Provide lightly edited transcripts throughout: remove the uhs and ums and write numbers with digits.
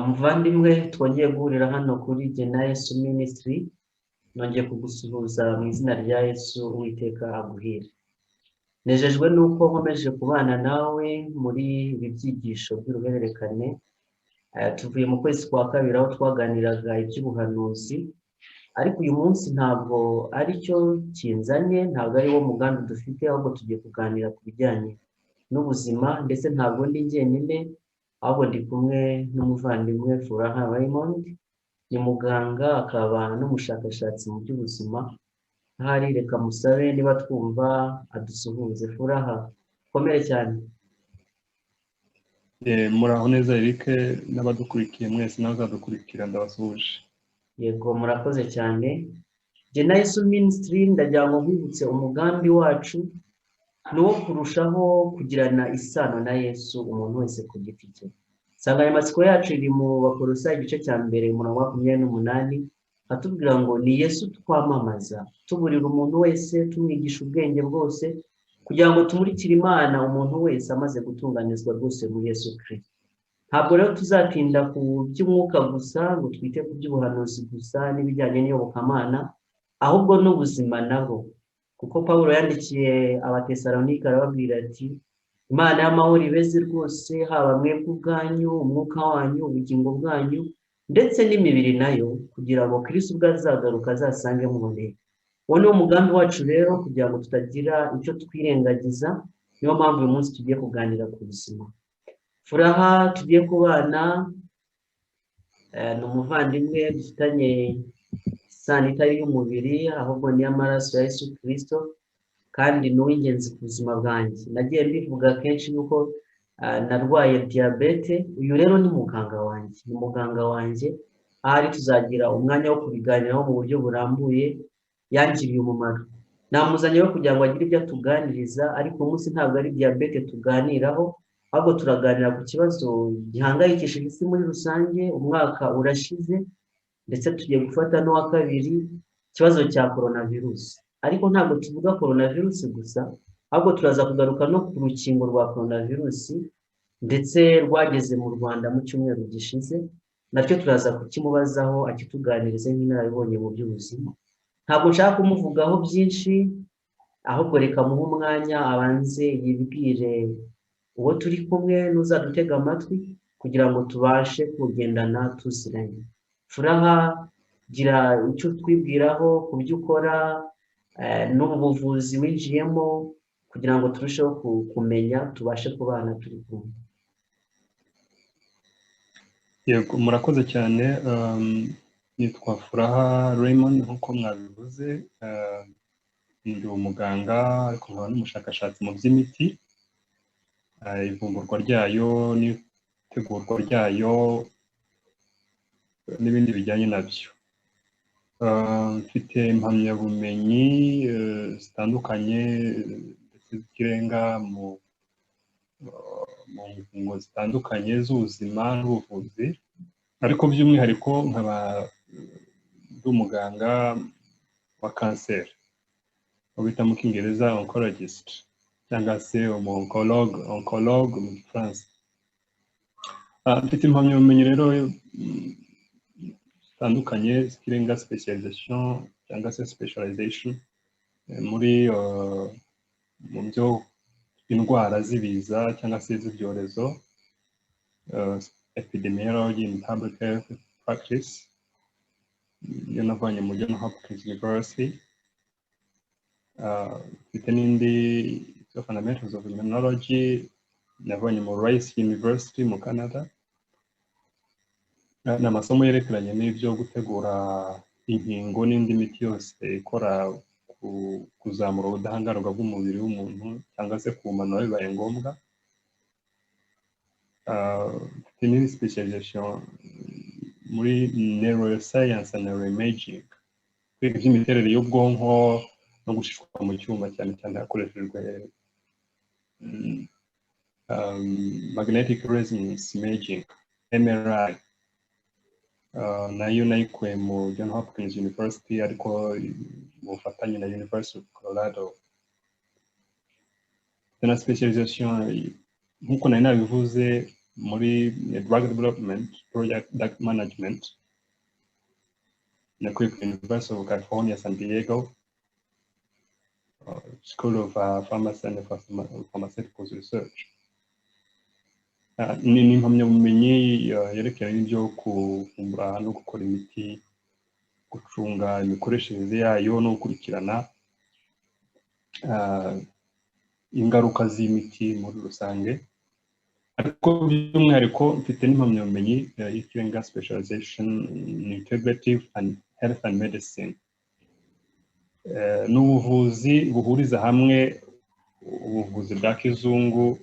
Muvandimwe twongeye guhurira hano kuri Jye na Yesu Ministry, nongeye kugusuhuza mu izina rya Yesu. Uwiteka aguhire. Nejejwe nuko nkomeje kubana nawe muri ibi byigisho by'uruhererekane. Tuvuye mu kwezi kwa kabiri aho twaganiraga iby'ubuhanuzi, ariko uyu munsi ntabwo ari cyo kinzanye, ntabwo ari wo mugambi dufite, ahubwo tugiye kuganira ku bijyanye n'ubuzima, ndetse ntabwo ndi jyenyine, ahubwo ndi kumwe n'umuvandimwe Furaha Raymond. Ni muganga akaba n'umushakashatsi mu by'ubuzima. Ahari reka musabe niba twumva adusuhuze. Furaha, komere cyane. Muraho neza Eric n'abadukurikiye mwese n'abazadukurikira ndabasuhuje. Yego murakoze cyane. Jye na Yesu Ministry ndagira ngo nkwibutse umugambi wacu ni uwo kurushaho kugirana isano na Yesu umuntu wese ku giti cye. Insanganyamatsiko yacu iri mu Bakolosayi igice cya mbere umurongo wa 28, atubwira ngo ni Yesu twamamaza, tuburira umuntu wese, tumwigisha ubwenge bwose, kugira ngo tumurikire Imana umuntu wese amaze gutunganizwa rwose muri Yesu Kristo. Ntabwo rero tuzatinda ku by'umwuka gusa ngo twite ku by'ubuhanuzi gusa n'ibijyanye n'iyobokamana, ahubwo n'ubuzima nabwo, kuko Pawulo yandikiye Abatesalonika arababwira ati Imana y'amahoro ibeze rwose, haba mwebwe ubwanyu, umwuka wanyu, ubugingo bwanyu, ndetse n'imibiri nayo, kugira ngo Kristo ubwo azagaruka azasange muboneye. Uwo ni umugambi wacu rero, kugira ngo tutagira icyo twirengagiza. Niyo mpamvu uyu munsi tugiye kuganira ku buzima. Furaha tugiye kubana ni umuvandimwe dufitanye isano itari y'umubiri, ahubwo ni y'amaraso ya Yesu Kristo, kandi ni uw'ingenzi ku buzima bwanjye. Nagiye mbivuga kenshi yuko narwaye diyabete. Uyu rero ni muganga wanjye, ni muganga wanjye. Ahari tuzagira umwanya wo kubiganiraho mu buryo burambuye. Yangiriye umumaro, namuzanye we kugira ngo agire ibyo atuganiriza, ariko umunsi ntabwo ari diyabete tuganiraho, ahubwo turaganira ku kibazo gihangayikishije isi muri rusange. Umwaka urashize ndetse tugiye gufata n'uwa kabiri, ikibazo cya coronavirus. Ariko ntabwo tuvuga coronavirus gusa, ahubwo turaza kugaruka no ku rukingo rwa coronavirus, ndetse rwageze mu Rwanda mu cyumweru gishize. Nacyo turaza kukimubazaho akituganirize nk'inararibonye mu by'ubuzima. Ntabwo nshaka kumuvugaho byinshi, ahubwo reka muhe umwanya abanze yibwire uwo turi kumwe n'uzadutega amatwi, kugira ngo tubashe kugendana tuziranye. Furaha, gira icyo twibwiraho ku byo ukora n'ubu buvuzi winjiyemo, kugira ngo turusheho kumenya, tubashe kubana turi kumwe. Yego murakoze cyane. Nitwa Furaha Raymond nk'uko mwabivuze. Ndi umuganga ariko nkaba n'umushakashatsi mu by'imiti, ivumburwa ryayo n'itegurwa ryayo n'ibindi bijyanye nabyo. Mfite impamyabumenyi zitandukanye ndetse z'ikirenga mu ngingo zitandukanye z'ubuzima n'ubuvuzi, ariko by'umwihariko nkaba ndi umuganga wa kanseri, bita mu Cyongereza oncologist, cyangwa se oncologue mu Gifaransa. Mfite impamyabumenyi rero zitandukanye z'ikirenga, specialization cyangwa se specialization muri mu byo indwara z'ibiza cyangwa se z'ibyorezo, epidemiology in public health practice, iyo navanye mu Johns Hopkins University. Mfite n'indi fundamentals of immunology navanye mu Rice University mu Canada. Ni amasomo yerekeranye n'ibyo gutegura inkingo n'indi miti yose ikora kuzamura ubudahangarwa bw'umubiri w'umuntu cyangwa se kuwumanura bibaye ngombwa. Mfite n'indi specialization muri neuroscience and neuroimaging, kwiga iby'imiterere y'ubwonko no gushishwa mu cyuma, cyane cyane hakoreshejwe magnetic resonance imaging MRI. Nayo nayikuye mu Johns Hopkins University, ariko mu bufatanye na University of Colorado. Na specialization nk'uko nari nabivuze muri drug development project management nakuye ku University of California San Diego, School of Pharmacy and Pharmaceutical Research. Ni impamyabumenyi yerekeranye n'ibyo kuvumbura no gukora imiti, gucunga imikoreshereze yayo no gukurikirana ingaruka z'imiti muri rusange. Ariko by'umwihariko mfite n'impamyabumenyi y'ikirenga specialization in integrative and health and medicine. N'ubuvuzi buhuriza hamwe ubuvuzi bwa kizungu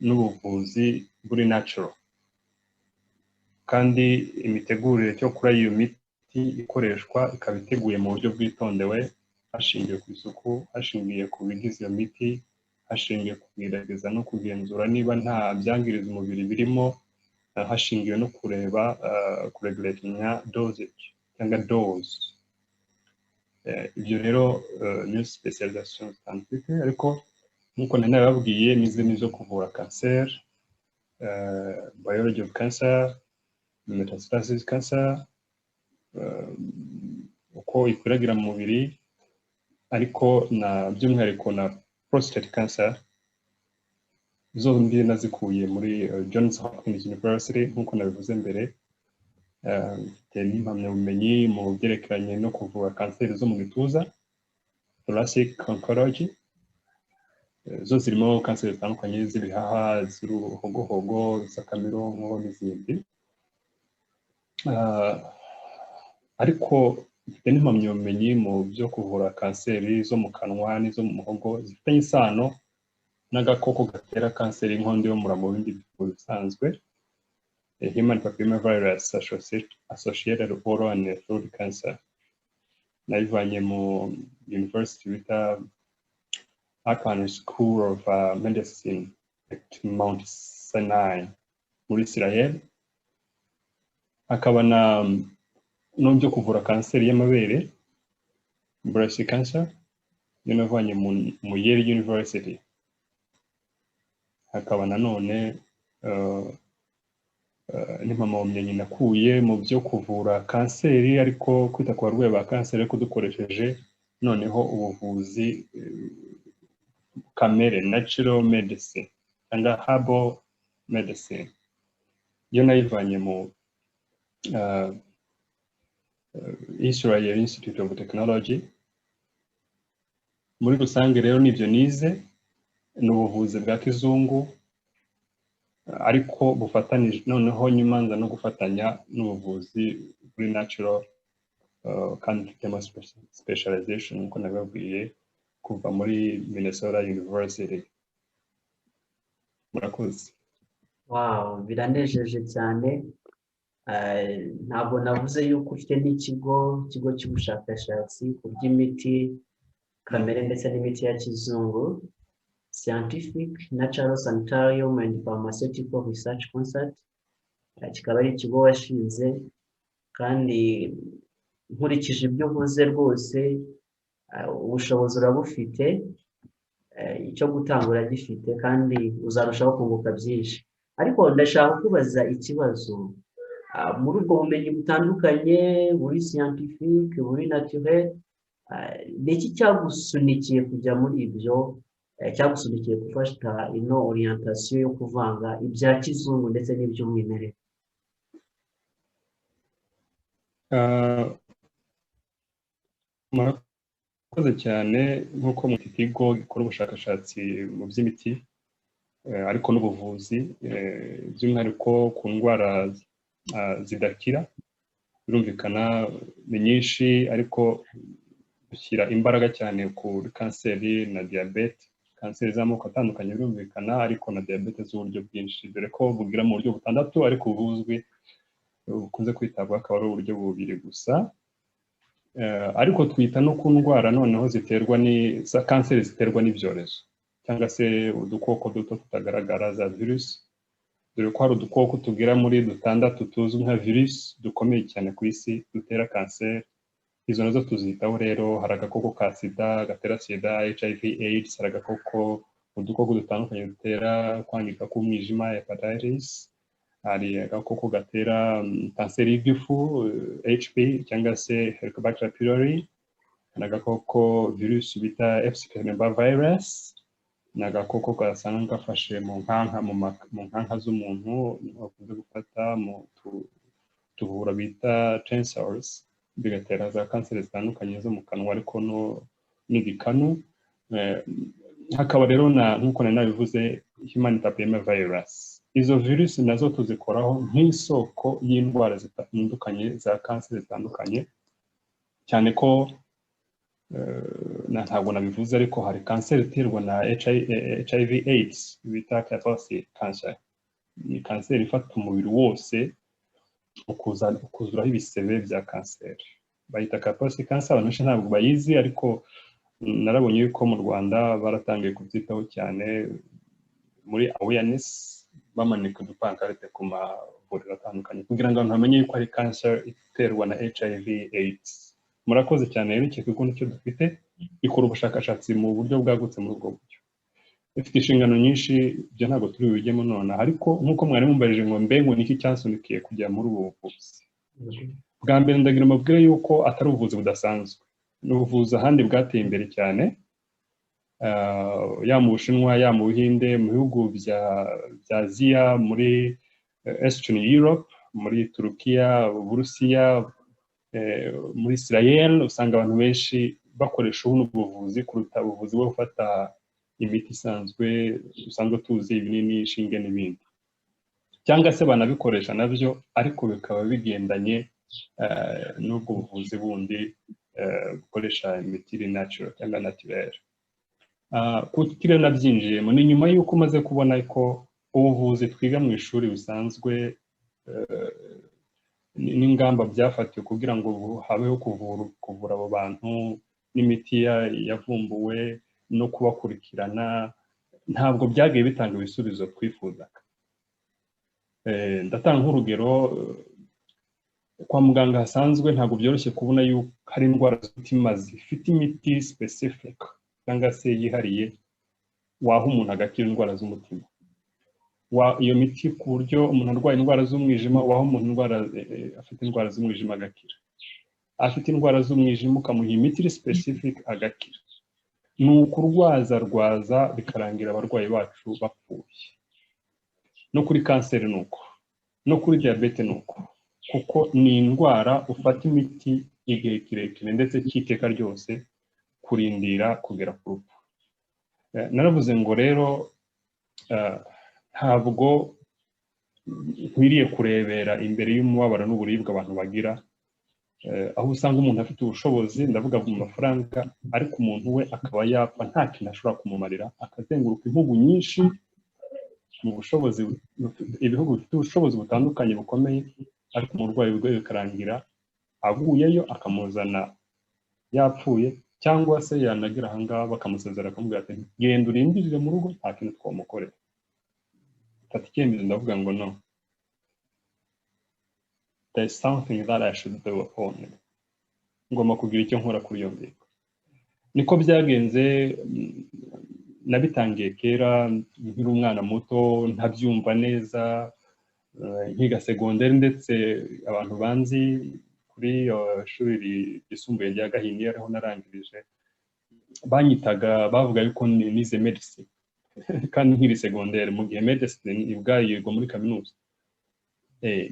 n'ubuvuzi buri natural, kandi imitegurire cyo kuri iyo miti ikoreshwa ikaba iteguye mu buryo bwitondewe, hashingiwe ku isuku, hashingiye ku bigize iyo miti, hashingiye ku kugerageza no kugenzura niba nta byangiriza umubiri birimo, hashingiwe no kureba kuregulatinga dosage cyangwa dose. Ibyo rero ni specialization zitandukanye, ariko nk'uko nari nababwiye n'izindi zo kuvura cancer, biology of cancer, metastasis cancer, uko ikwiragira mu mubiri, ariko na by'umwihariko na prostate cancer. Zombi nazikuye muri Johns Hopkins University nk'uko nabivuze mbere. Mfite n'impamyabumenyi mu byerekeranye no kuvura kanseri zo mu gituza, thoracic oncology. Zo zirimo kanseri zitandukanye z'ibihaha, z'uruhogohogo, z'akamironko n'izindi. Ariko mfite n'impamyabumenyi mu byo kuvura kanseri zo mu kanwa n'izo mu muhogo zifitanye isano n'agakoko gatera kanseri y'inkondo y'umura mu bindi bihugu bisanzwe, human papillomavirus associated oral and throat cancer. Nayivanye mu university bita Akron School of Medicine at Mount Sinai muri Israel. Hakaba no byo kuvura kanseri y'amabere, breast cancer, navanye mu Yale University. Hakaba nanone n'impamyabumenyi nakuye mu byo kuvura kanseri, ariko kwita ku barwayi ba kanseri ariko dukoresheje noneho ubuvuzi kamere, natural medicine cyangwa herbal medicine. Yo nayivanye mu Israel Institute of Technology. Muri rusange rero nibyo nize, n'ubuvuzi bwa kizungu, ariko bufatanije noneho nyuma nza no gufatanya n'ubuvuzi buri natural, kandi mfitemo specialization nk'uko nababwiye kuva muri Minnesota University. Murakoze. Wow, biranejeje cyane. Ntabwo navuze yuko ufite n'ikigo cy'ubushakashatsi ku by'imiti kamere ndetse n'imiti ya kizungu, Scientific Natural Sanitarium and Pharmaceutical Research Concert. Kikaba ari ikigo washinze, kandi nkurikije ibyo uvuze rwose ubushobozi urabufite, icyo gutangura gifite, kandi uzarushaho kunguka byinshi. Ariko ndashaka kubaza ikibazo, muri ubwo bumenyi butandukanye, buri scientific, buri naturel, ni iki cyagusunikiye kujya muri ibyo, cyagusunikiye gufata ino orientation yo kuvanga ibya kizungu ndetse n'iby'umwimerere? Murakoze cyane. Nk'uko mu kigo gikora ubushakashatsi mu by'imiti ariko n'ubuvuzi, by'umwihariko ku ndwara zidakira, birumvikana ni nyinshi, ariko dushyira imbaraga cyane kuri kanseri na diyabete. Kanseri z'amoko atandukanye birumvikana, ariko na diyabete z'uburyo bwinshi, dore ko bugira mu buryo butandatu, ariko buzwi bukunze kwitabwaho akaba ari uburyo bubiri gusa. Ariko twita no ku ndwara noneho ziterwa za kanseri ziterwa n'ibyorezo cyangwa se udukoko duto tutagaragara, za virusi. Dore ko hari udukoko tugera muri dutandatu tuzwi nka virusi dukomeye cyane ku isi dutera kanseri. Izo nazo tuzitaho rero. Hari agakoko ka sida gatera sida, HIV AIDS, hari agakoko udukoko dutandukanye dutera kwangirika k'umwijima hepatitis, hari agakoko gatera kanseri y'igifu HP cyangwa se Helicobacter pylori, hari agakoko virusi bita Epstein-Barr virus, ni agakoko gasanga gafashe mu nkanka z'umuntu bakunze gufata mu tuvura bita tensors, bigatera za kanseri zitandukanye zo mu kanwa ariko n'igikanu. Hakaba rero nk'uko nari nabivuze human papilloma virus. Izo virusi nazo tuzikoraho nk'isoko y'indwara zitandukanye za kanseri zitandukanye, cyane ko ntabwo nabivuze ariko hari kanseri iterwa na HIV AIDS bita Kaposi cancer. Ni kanseri ifata umubiri wose ukuzuraho ibisebe bya kanseri, bayita Kaposi cancer. Abantu benshi ntabwo bayizi ariko narabonye yuko mu Rwanda baratangiye kubyitaho cyane muri awareness, bamanika udupankarite ku mavuriro atandukanye kugira ngo abantu bamenye yuko ari cancer iterwa na HIV AIDS. Murakoze cyane rero, iki kigo nicyo dufite, ikora ubushakashatsi mu buryo bwagutse muri ubwo buryo. Ifite inshingano nyinshi, ibyo ntabwo turi bubijyemo none, ariko nk'uko mwari mumbarije ngo mbengu niki cyansunikiye kujya muri ubu buvuzi. Bwa mbere ndagira mubwire yuko atari ubuvuzi budasanzwe, ni ubuvuzi ahandi bwateye imbere cyane, ya mu Bushinwa, ya mu Buhinde, mu bihugu bya Aziya, muri Eastern Europe, muri Turukiya, Uburusiya, muri Israel. Usanga abantu benshi bakoresha ubu buvuzi kuruta ubuvuzi bwo gufata imiti isanzwe usanzwe tuzi, ibinini, inshinge n'ibindi, cyangwa se banabikoresha nabyo ariko bikaba bigendanye n'ubwo buvuzi bundi bukoresha imiti iri natural cyangwa naturel. Kuko rero nabyinjiyemo ni nyuma y'uko umaze kubona ko ubuvuzi twiga mu ishuri busanzwe n'ingamba byafatiwe kugira ngo habeho kuvura abo bantu n'imiti yavumbuwe no kubakurikirana, ntabwo byagiye bitanga ibisubizo twifuzaga. Ndatanga nk'urugero, kwa muganga hasanzwe ntabwo byoroshye kubona yuko hari indwara z'umutima zifite imiti specific cyangwa se yihariye waha umuntu agakira indwara z'umutima. Iyo miti ku buryo umuntu arwaye indwara z'umwijima waha umuntu afite indwara z'umwijima agakira, afite indwara z'umwijima ukamuha imiti iri specific agakira. Ni ukurwaza bikarangira abarwayi bacu bapfuye. No kuri kanseri ni uko, no kuri diyabete ni uko, kuko ni indwara ufata imiti igihe kirekire ndetse cy'iteka ryose kurindira kugera ku rupfu. Naravuze ngo rero ntabwo nkwiriye kurebera imbere y'umubabaro n'uburibwe abantu bagira, aho usanga umuntu afite ubushobozi, ndavuga mu mafaranga, ariko umuntu we akaba yapfa nta kintu ashobora kumumarira, akazenguruka ibihugu nyinshi mu bushobozi, ibihugu bifite ubushobozi butandukanye bukomeye, ariko umurwayi bwe bikarangira aguyeyo akamuzana yapfuye, cyangwa se yanagira ahangaha bakamusezera akamubwira ati genda urindirire mu rugo nta kintu twamukorera. Fata icyemezo, ndavuga ngo no, there is something that I should do upon it. Ngomba kugira icyo nkora kuri iyo ngingo. Niko byagenze, nabitangiye kera nkiri umwana muto ntabyumva neza, nkiga segonderi, ndetse abantu banzi kuri ishuri ryisumbuye rya Gahini ariho narangirije banyitaga, bavuga yuko nize medicine kandi nkiri segonderi, mu gihe medicine ibwayo yigwa muri kaminuza.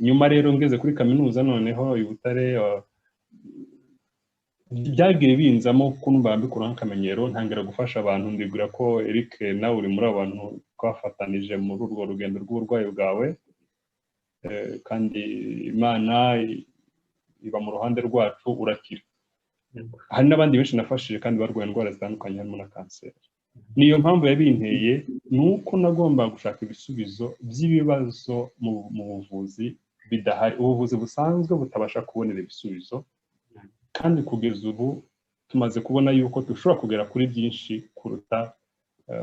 Nyuma rero ngeze kuri kaminuza noneho i Butare, byagiye binzamo kumva mbikora nk'akamenyero, ntangira gufasha abantu. Ndigura ko Eric nawe uri muri abantu twafatanije muri urwo rugendo rw'uburwayi bwawe, kandi Imana iba mu ruhande rwacu, urakira. Hari n'abandi benshi nafashije kandi barwaye indwara zitandukanye harimo na kanseri. Niyo mpamvu yabinteye nuko nagomba gushaka ibisubizo by'ibibazo mu buvuzi bidahari, ubuvuzi busanzwe butabasha kubonera ibisubizo. Kandi kugeza ubu tumaze kubona yuko dushobora kugera kuri byinshi kuruta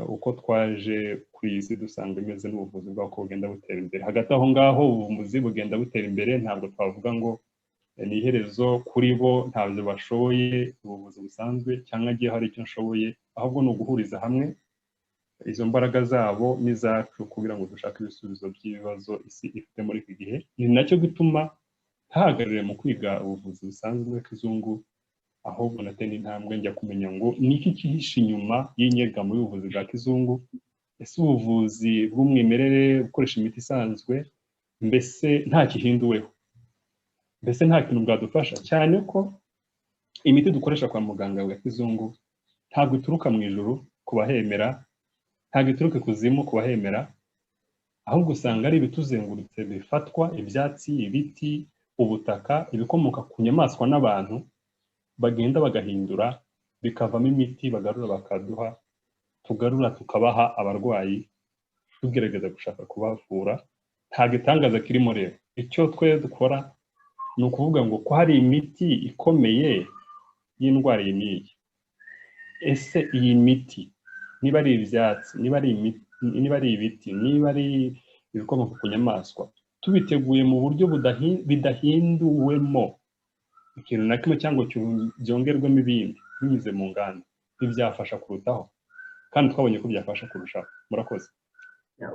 uko twaje ku isi dusanga imeze n'ubuvuzi bwako bugenda butera imbere. Hagati aho ngaho ubuvuzi bugenda butera imbere, ntabwo twavuga ngo ni iherezo kuri bo, ntabyo bashoboye ubuvuzi busanzwe cyangwa agiye hari icyo nshoboye, ahubwo ni uguhuriza hamwe izo mbaraga zabo n'izacu kugira ngo dushake ibisubizo by'ibibazo isi ifite muri iki gihe. Ni nacyo gituma ntahagarariye mu kwiga ubuvuzi busanzwe bw'ikizungu, ahubwo nateye intambwe njya kumenya ngo niki kihishe inyuma y'inyegamo y'ubuvuzi bwa kizungu. Ese ubuvuzi bw'umwimerere bukoresha imiti isanzwe mbese nta kihinduweho, mbese nta kintu bwadufasha, cyane ko imiti dukoresha kwa muganga bwa kizungu ntabwo ituruka mu ijuru ku bahemera, ntabwo ituruka ikuzimu ku bahemera, ahubwo usanga ari ibituzengurutse bifatwa, ibyatsi, ibiti, ubutaka, ibikomoka ku nyamaswa n'abantu, bagenda bagahindura bikavamo imiti, bagarura bakaduha, tugarura tukabaha abarwayi tugerageza gushaka kubavura. Nta gitangaza kirimo rero. Icyo twe dukora ni ukuvuga ngo ko hari imiti ikomeye y'indwara iyi n'iyi. Ese iyi miti niba ari ibyatsi, niba ari ibiti, niba ari ibikomoka ku nyamaswa, tubiteguye mu buryo bidahinduwemo ikintu na kimwe cyangwa byongerwemo ibindi binyuze mu nganda, ntibyafasha kurutaho, kandi twabonye ko byafasha kurushaho. Murakoze.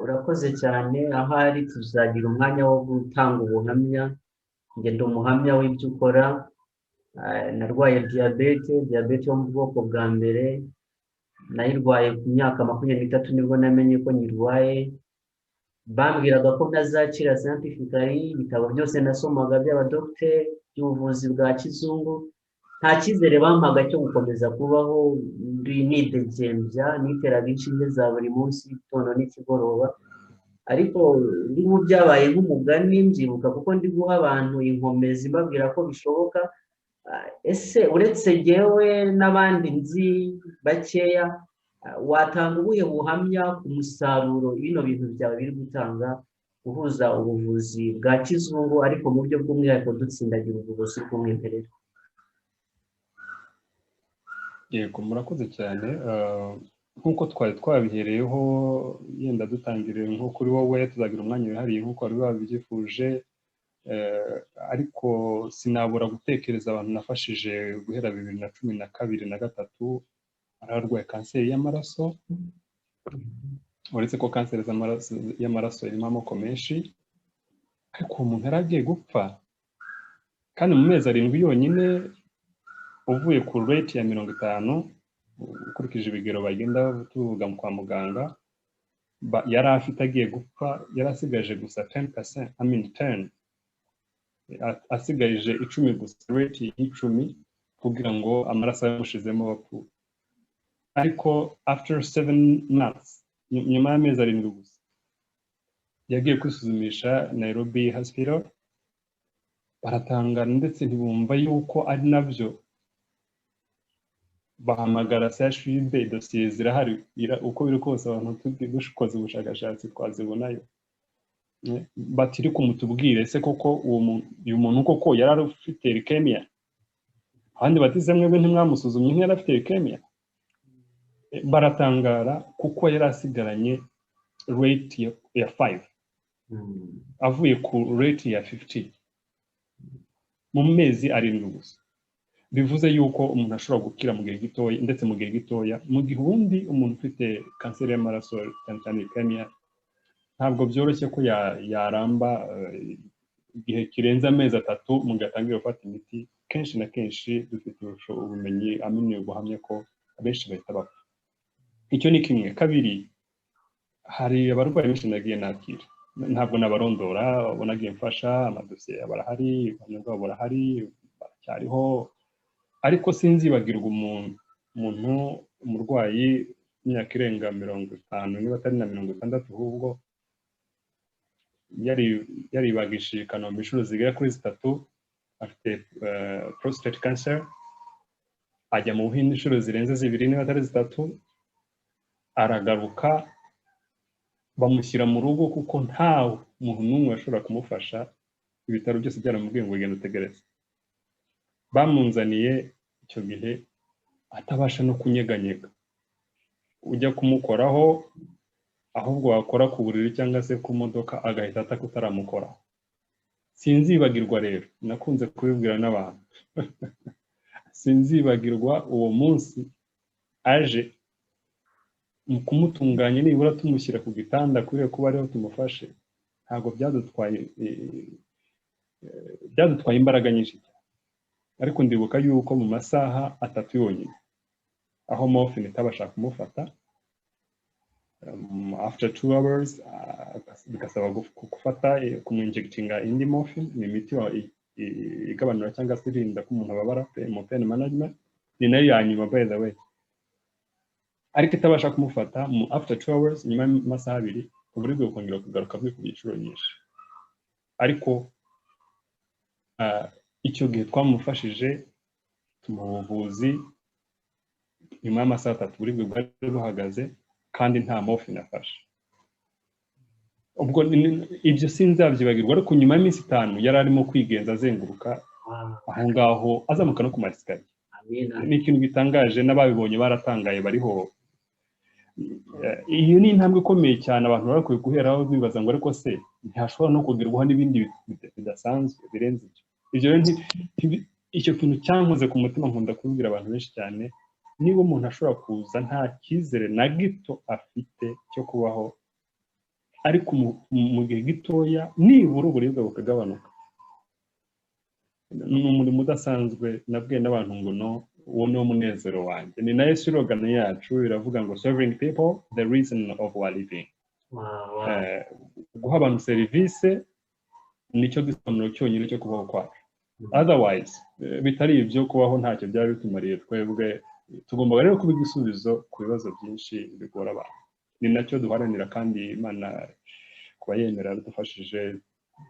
Urakoze cyane. Ahari tuzagira umwanya wo gutanga ubuhamya. Njye ndi umuhamya w'ibyo ukora. Narwaye diyabete yo mu bwoko bwa mbere, nayirwaye ku myaka 23 nibwo namenye ko nyirwaye. Bambwiraga ko ntazakira scientifically, ibitabo byose nasomaga by'abadokiteri by'ubuvuzi bwa kizungu, nta cyizere bampaga cyo gukomeza kubaho. Nidegembya, niteraga inshinge za buri munsi, gitondo n'ikigoroba, ariko ndimo byabaye nk'umugani mbyibuka, kuko ndi guha abantu inkomezi mbabwira ko bishoboka. Ese uretse jyewe n'abandi nzi bakeya, watanga ubuhe buhamya ku musaruro bino bintu byawe biri gutanga, guhuza ubuvuzi bwa kizungu ariko mu buryo bw'umwihariko dutsindagira ubuvuzi bw'umwimerere? Yego, murakoze cyane. Nk'uko twari twabihereyeho, yenda dutangire nko kuri wowe, tuzagira umwanya wihariye nk'uko wari wabyifuje, ariko sinabura gutekereza abantu nafashije guhera 2012 na 2013 ararwaye kanseri y'amaraso. Uretse ko kanseri y'amaraso irimo amoko menshi, ariko umuntu yaragiye gupfa, kandi mu mezi 7 yonyine uvuye ku rate ya 50 ukurikije ibigero bagenda tuvuga kwa muganga, yari afite agiye gupfa, yari asigaje gusa 10%, asigaje 10 gusa, rate y'10 kugira ngo amaraso yamushizemo bapfuye. Ariko after 7 months, nyuma y'amezi 7 gusa, yagiye kwisuzumisha Nairobi Hospital. Baratangara ndetse ntibumva yuko ari nabyo. Bahamagara CHUB, dosiye zirahari, uko biri kose abantu dukoze ubushakashatsi twazibonayo. Batiri kumutubwire se koko uyu muntu koko yari afite leukemia, abandi batize mwebwe ntimwamusuzumye ntiyari afite leukemia. Baratangara kuko yari asigaranye rate ya 5 avuye ku rate ya 50 mu mezi 7 gusa. Bivuze yuko umuntu ashobora gukira mu gihe gitoya, ndetse mu gihe gitoya, mu gihe ubundi umuntu ufite kanseri y'amaraso cyane leukemia ntabwo byoroshye ko yaramba igihe kirenze amezi 3 mu gihe atangiye gufata imiti. Kenshi na kenshi dufite ubumenyi buhamya ko abenshi bahita bapfa. Icyo ni kimwe. Kabiri, hari abarwayi benshi nagiye nakira, ntabwo nabarondora, nagiye mfasha, amadosiye barahari, ubuhamya bwabo burahari, baracyariho, ariko sinzibagirwa umurwayi imyaka irenga 50 niba atari na 60, ahubwo yaribagishije Kanombe inshuro zigera kuri 3, afite prostate cancer, ajya mu Buhinde inshuro zirenze 2 niba atari 3, aragaruka bamushyira mu rugo kuko nta muntu n'umwe ashobora kumufasha. Ibitaro byose byaramubwiye ngo genda utegereze. Bamunzaniye icyo gihe atabasha no kunyeganyega, ujya kumukoraho ahubwo wakora ku buriri cyangwa se ku modoka agahita ataka utaramukoraho. Sinzibagirwa rero, nakunze kubibwira n'abantu sinzibagirwa uwo munsi aje mu kumutunganya nibura tumushyira ku gitanda kubera kuba ariho tumufashe ntabwo byadutwaye imbaraga nyinshi cyane. Ariko ndibuka yuko mu masaha 3 yonyine aho morphine itabasha kumufata, after 2 hours bigasaba gufata kumwinjectinga indi morphine, ni imiti igabanura cyangwa se irinda ko umuntu ababara mu pain management, ni nayo ya nyuma by the way. Ariko itabasha kumufata after 2 hours, nyuma y'amasaha 2 uburibwe bukongera kugaruka ku inshuro nyinshi. Ariko icyo gihe twamufashije tumuha ubuvuzi, nyuma y'amasaha 3 uburibwe bwari buhagaze kandi nta morphine afashe. Ubwo ibyo sinzabyibagirwa, ariko nyuma y'iminsi 5 yari arimo kwigenza azenguruka aho ngaho azamuka no ku masikariye. Ni ikintu gitangaje, n'ababibonye baratangaye bariho. Iyo ni intambwe ikomeye cyane abantu barakwiye guheraho bibaza ngo ariko se ntihashobora no kugerwaho n'ibindi bidasanzwe birenze ibyo. Icyo kintu cyankoze ku mutima, nkunda kubwira abantu benshi cyane, niba umuntu ashobora kuza nta cyizere na gito afite cyo kubaho, ariko mu gihe gitoya nibura uburibwe bukagabanuka, ni umurimo udasanzwe. Nabwiye n'abantu ngo no, uwo ni umunezero wanjye. Ni nayo slogan yacu iravuga ngo serving people the reason of our living. Guha abantu serivisi nicyo gisobanuro cyonyine cyo kubaho kwacu. Otherwise bitari ibyo kubaho ntacyo byari bitumariye twebwe. Tugomba rero kuba igisubizo ku bibazo byinshi bigora abantu. Ni nacyo duharanira, kandi Imana kuba yemera yadufashije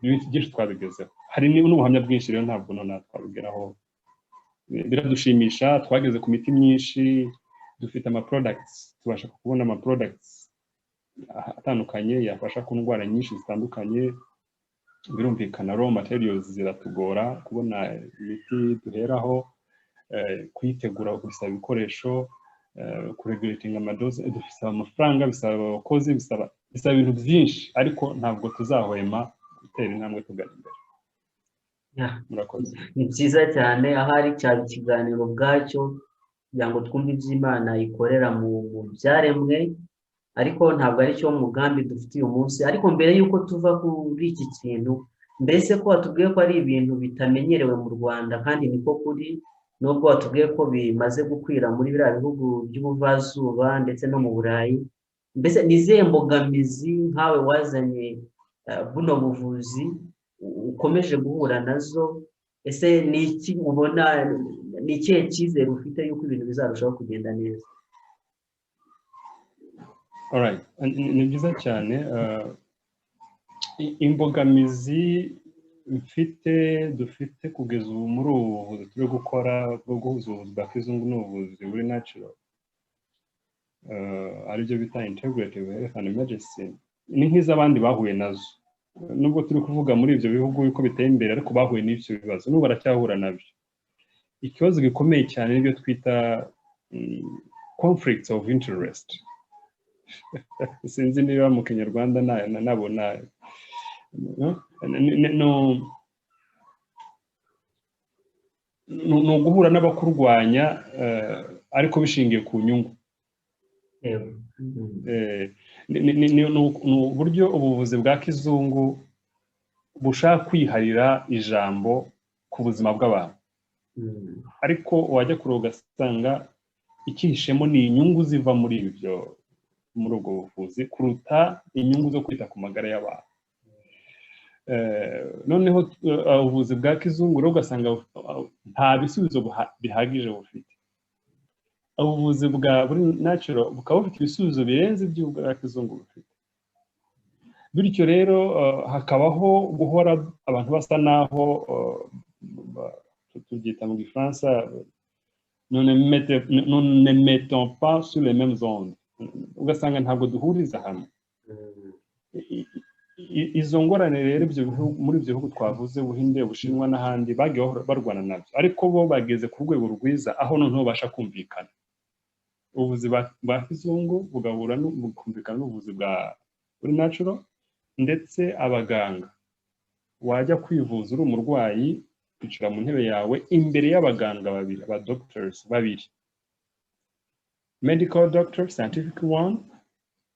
byinshi twabigezeho. Hari n'ubuhamya bwinshi rero ntabwo none twabigeraho. Biradushimisha, twageze ku miti myinshi, dufite products, tubasha kubona products atandukanye yafasha ku ndwara nyinshi zitandukanye. Birumvikana raw materials ziratugora kubona imiti duheraho, kuyitegura bisaba ibikoresho, kuregulating amadose, dufite amafaranga, bisaba abakozi, bisaba ibintu byinshi, ariko ntabwo tuzahwema gutera intambwe tugana imbere. Murakoze. Ni byiza cyane, ahari cyari ikiganiro ubwacyo kugira ngo twumve ibyo Imana ikorera mu byaremwe, ariko ntabwo ari cyo mugambi dufite uyu munsi. Ariko mbere y'uko tuva kuri iki kintu, mbese ko watubwiye ko ari ibintu bitamenyerewe mu Rwanda, kandi niko kuri, nubwo watubwiye ko bimaze gukwira muri biriya bihugu by'ubuvazuba ndetse no mu Burayi, mbese ni izihe mbogamizi nkawe wazanye buno buvuzi ukomeje guhura nazo? Ese ni iki ubona, ni ikihe cyizere ufite yuko ibintu bizarushaho kugenda neza? Alright, ni byiza cyane. Imbogamizi dufite kugeza ubu muri ubu buvuzi turi gukora bwo guhuza ubuvuzi bwa kizungu n'ubuvuzi buri natural, aribyo bita integrative health and medicine, ni nk'iz'abandi bahuye nazo. Nubwo turi kuvuga muri ibyo bihugu yuko biteye imbere, ariko bahuye n'ibyo bibazo, n'ubu baracyahura nabyo. Ikibazo gikomeye cyane nibyo twita conflicts of interest. Sinzi niba mu Kinyarwanda nabona no guhura n'abakurwanya, ariko bishingiye ku nyungu. Ni uburyo ubuvuzi bwa kizungu bushaka kwiharira ijambo ku buzima bw'abantu, ariko wajya kure ugasanga ikihishemo ni inyungu ziva muri ubwo buvuzi kuruta inyungu zo kwita ku magara y'abantu. Noneho ubuvuzi bwa kizungu rero ugasanga nta bisubizo bihagije bufite. Ubuvuzi bwa buri natural bukaba bufite ibisubizo birenze iby'ubwa kizungu bufite. Bityo rero hakabaho guhora abantu basa naho tubyita mu Gifaransa nous ne mettons pas sur les mêmes ondes. Ugasanga ntabwo duhuriza hamwe. Izo ngorane rero muri ibyo bihugu twavuze, Buhinde, Bushinwa n'ahandi, bagiye barwana nabyo, ariko bo bageze ku rwego rwiza aho noneho basha kumvikana. Ubuvuzi bwa kizungu bugahura n'ukumvikana n'ubuvuzi bwa buri natural, ndetse abaganga wajya kwivuza uri umurwayi kwicara mu ntebe yawe imbere y'abaganga babiri, aba doctors babiri, medical doctor, scientific one,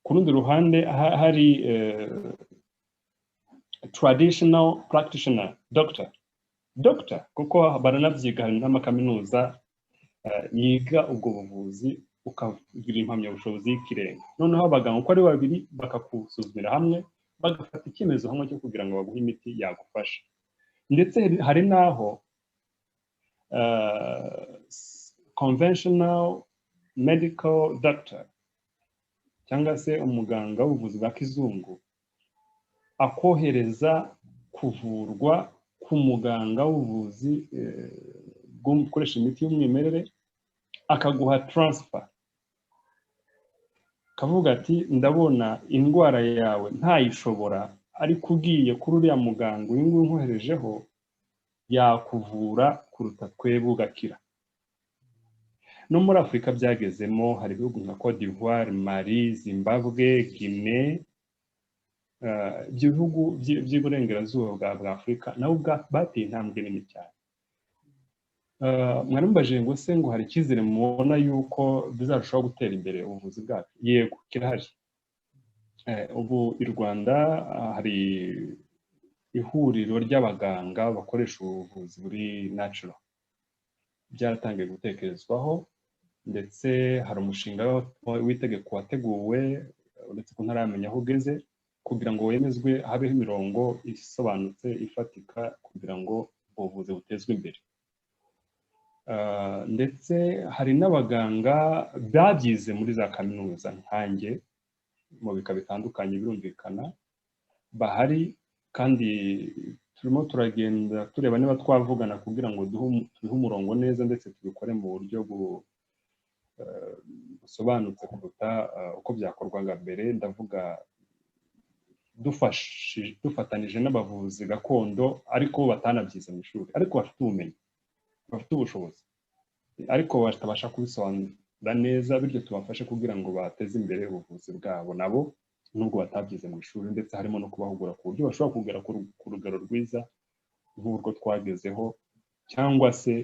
ku rundi ruhande hari traditional practitioner doctor kuko baranabyiga, hari n'amakaminuza yiga ubwo buvuzi ukagira impamyabushobozi y'ikirenga, noneho abaganga uko ari babiri bakakusuzumira hamwe bagafata icyemezo hamwe cyo kugira ngo baguhe imiti yagufasha. Ndetse hari n'aho conventional medical doctor cyangwa se umuganga w'ubuvuzi bwa kizungu akohereza kuvurwa ku muganga w'ubuvuzi gukoresha imiti y'umwimerere, akaguha transfer, kavuga ati ndabona indwara yawe ntayishobora, ariko ugiye kuri uriya muganga uyu nguyu nkoherejeho yakuvura kuruta twebwe ugakira. No muri Afurika byagezemo, hari ibihugu nka Cote d'Ivoire, Mali, Zimbabwe, Guinée, ibyo bihugu by'iburengerazuba bwa Afurika nabo bateye intambwe nini cyane. Mwaramubajije ngo se ngo hari icyizere mubona yuko bizarushaho gutera imbere ubuvuzi bwacu? Yego, kirahari. Ubu i Rwanda hari ihuriro ry'abaganga bakoresha ubuvuzi buri natural, byaratangiye gutekerezwaho, ndetse hari umushinga w'itegeko wateguwe uretse ko ntaramenya aho ugeze, kugira ngo wemezwe habeho imirongo isobanutse ifatika kugira ngo ubuvuzi butezwe imbere. Ndetse hari n'abaganga babyize muri za kaminuza nkanjye mu bika bitandukanye, birumvikana bahari, kandi turimo turagenda tureba niba twavugana kugira ngo duhe umurongo neza, ndetse tubikore mu buryo busobanutse kuruta uko byakorwaga mbere. Ndavuga dufatanije n'abavuzi gakondo ariko batanabyize mu ishuri, ariko bafite ubumenyi, bafite ubushobozi, ariko batabasha kubisobanura neza, bityo tubafashe kugira ngo bateze imbere ubuvuzi bwabo nabo nubwo batabyize mu ishuri, ndetse harimo no kubahugura ku buryo bashobora kugera ku rugero rwiza nk'urwo twagezeho, cyangwa se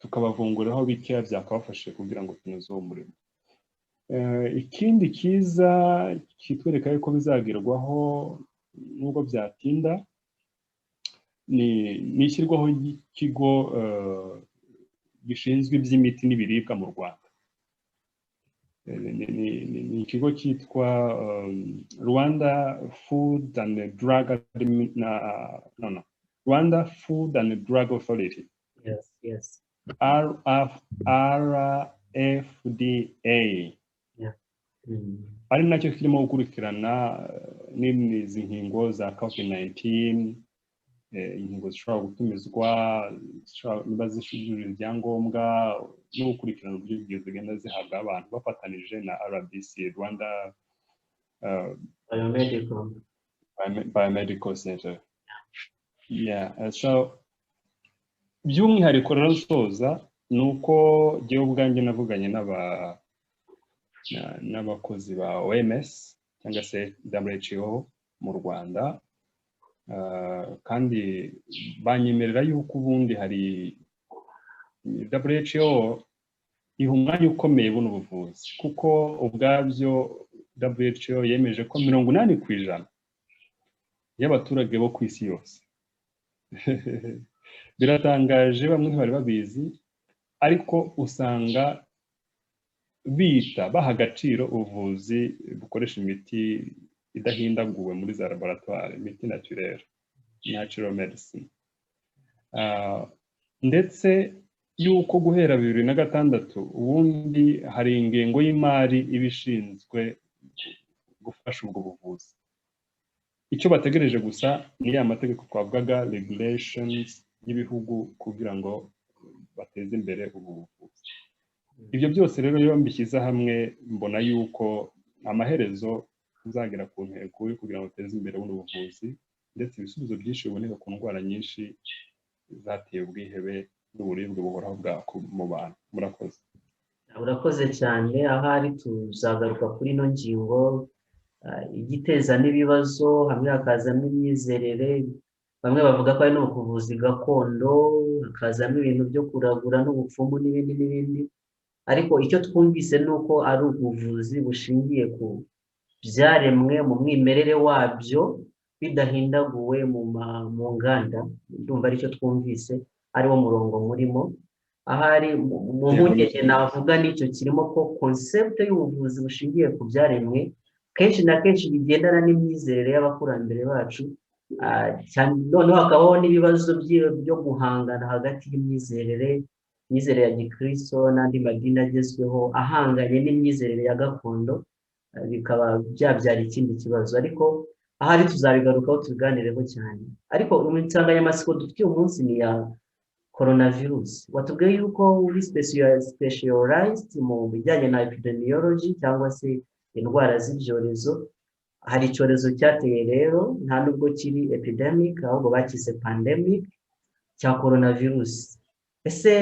tukabavunguraho bikeya byakabafashe kugira ngo tunoze uwo murimo. Ikindi cyiza kitwereka yuko bizagerwaho nubwo byatinda ni ishyirwaho ry'ikigo gishinzwe iby'imiti n'ibiribwa mu Rwanda. Ni ikigo cyitwa Rwanda Food and Drug Rwanda Food and Drug Authority. Yes. RFDA. Ari nacyo kirimo gukurikirana n'izi nkingo za COVID-19, inkingo zishobora gutumizwa, niba zishujuje ibyangombwa, no gukurikirana uburyo zigenda zihabwa abantu bafatanije na RBC, Rwanda Biomedical Center. So by'umwihariko rero soza ni uko jyewe ubwanjye navuganye n'abakozi ba OMS cyangwa se WHO mu Rwanda, kandi banyemerera yuko ubundi hari WHO iha umwanya ukomeye buno buvuzi, kuko ubwabyo WHO yemeje ko 80% y'abaturage bo ku isi yose biratangaje, bamwe ntibari babizi, ariko usanga baha agaciro ubuvuzi bukoresha imiti idahindaguwe muri za laboratoire, imiti naturelle, natural medicine. Ndetse yuko guhera 2006 ubundi hari ingengo y'imari ibishinzwe gufasha ubwo buvuzi. Icyo bategereje gusa ni ya mategeko twavugaga, regulations y'ibihugu, kugira ngo bateze imbere ubu buvuzi. Ibyo byose rero iyo mbishyize hamwe mbona yuko amaherezo tuzagera ku ntego yo kugira ngo bateze imbere buno buvuzi, ndetse ibisubizo byinshi biboneka ku ndwara nyinshi zateye ubwihebe n'uburibwe buhoraho mu bantu. Murakoze. Urakoze cyane. Ahari tuzagaruka kuri ino ngingo, igiteza n'ibibazo, hamwe hakazamo imyizerere, bamwe bavuga ko ari n'ubuvuzi gakondo, hakazamo ibintu byo kuragura n'ubupfumu n'ibindi. ariko icyo twumvise ni uko ari ubuvuzi bushingiye ku byaremwe mu mwimerere wabyo bidahindaguwe mu nganda. Ndumva aricyo twumvise ariwo murongo murimo. Ahari mu mpungenge navuga n'icyo kirimo ko concept y'ubuvuzi bushingiye ku byaremwe kenshi na kenshi bigendana n'imyizerere y'abakurambere bacu, noneho hakabaho n'ibibazo byo guhangana hagati y'imyizerere ya gikristo n'andi madini agezweho ahanganye n'imyizerere ya gakondo, bikaba byabyara ikindi kibazo. Ariko ahari tuzabigarukaho tubiganireho cyane. Ariko insanganyamatsiko dufite uyu munsi ni ya coronavirus. Watubwiye yuko uri specialized mu bijyanye na epidemiology cyangwa se indwara z'ibyorezo. Hari icyorezo cyateye rero nta nubwo kiri epidemic ahubwo bakise pandemic cya coronavirus. Ese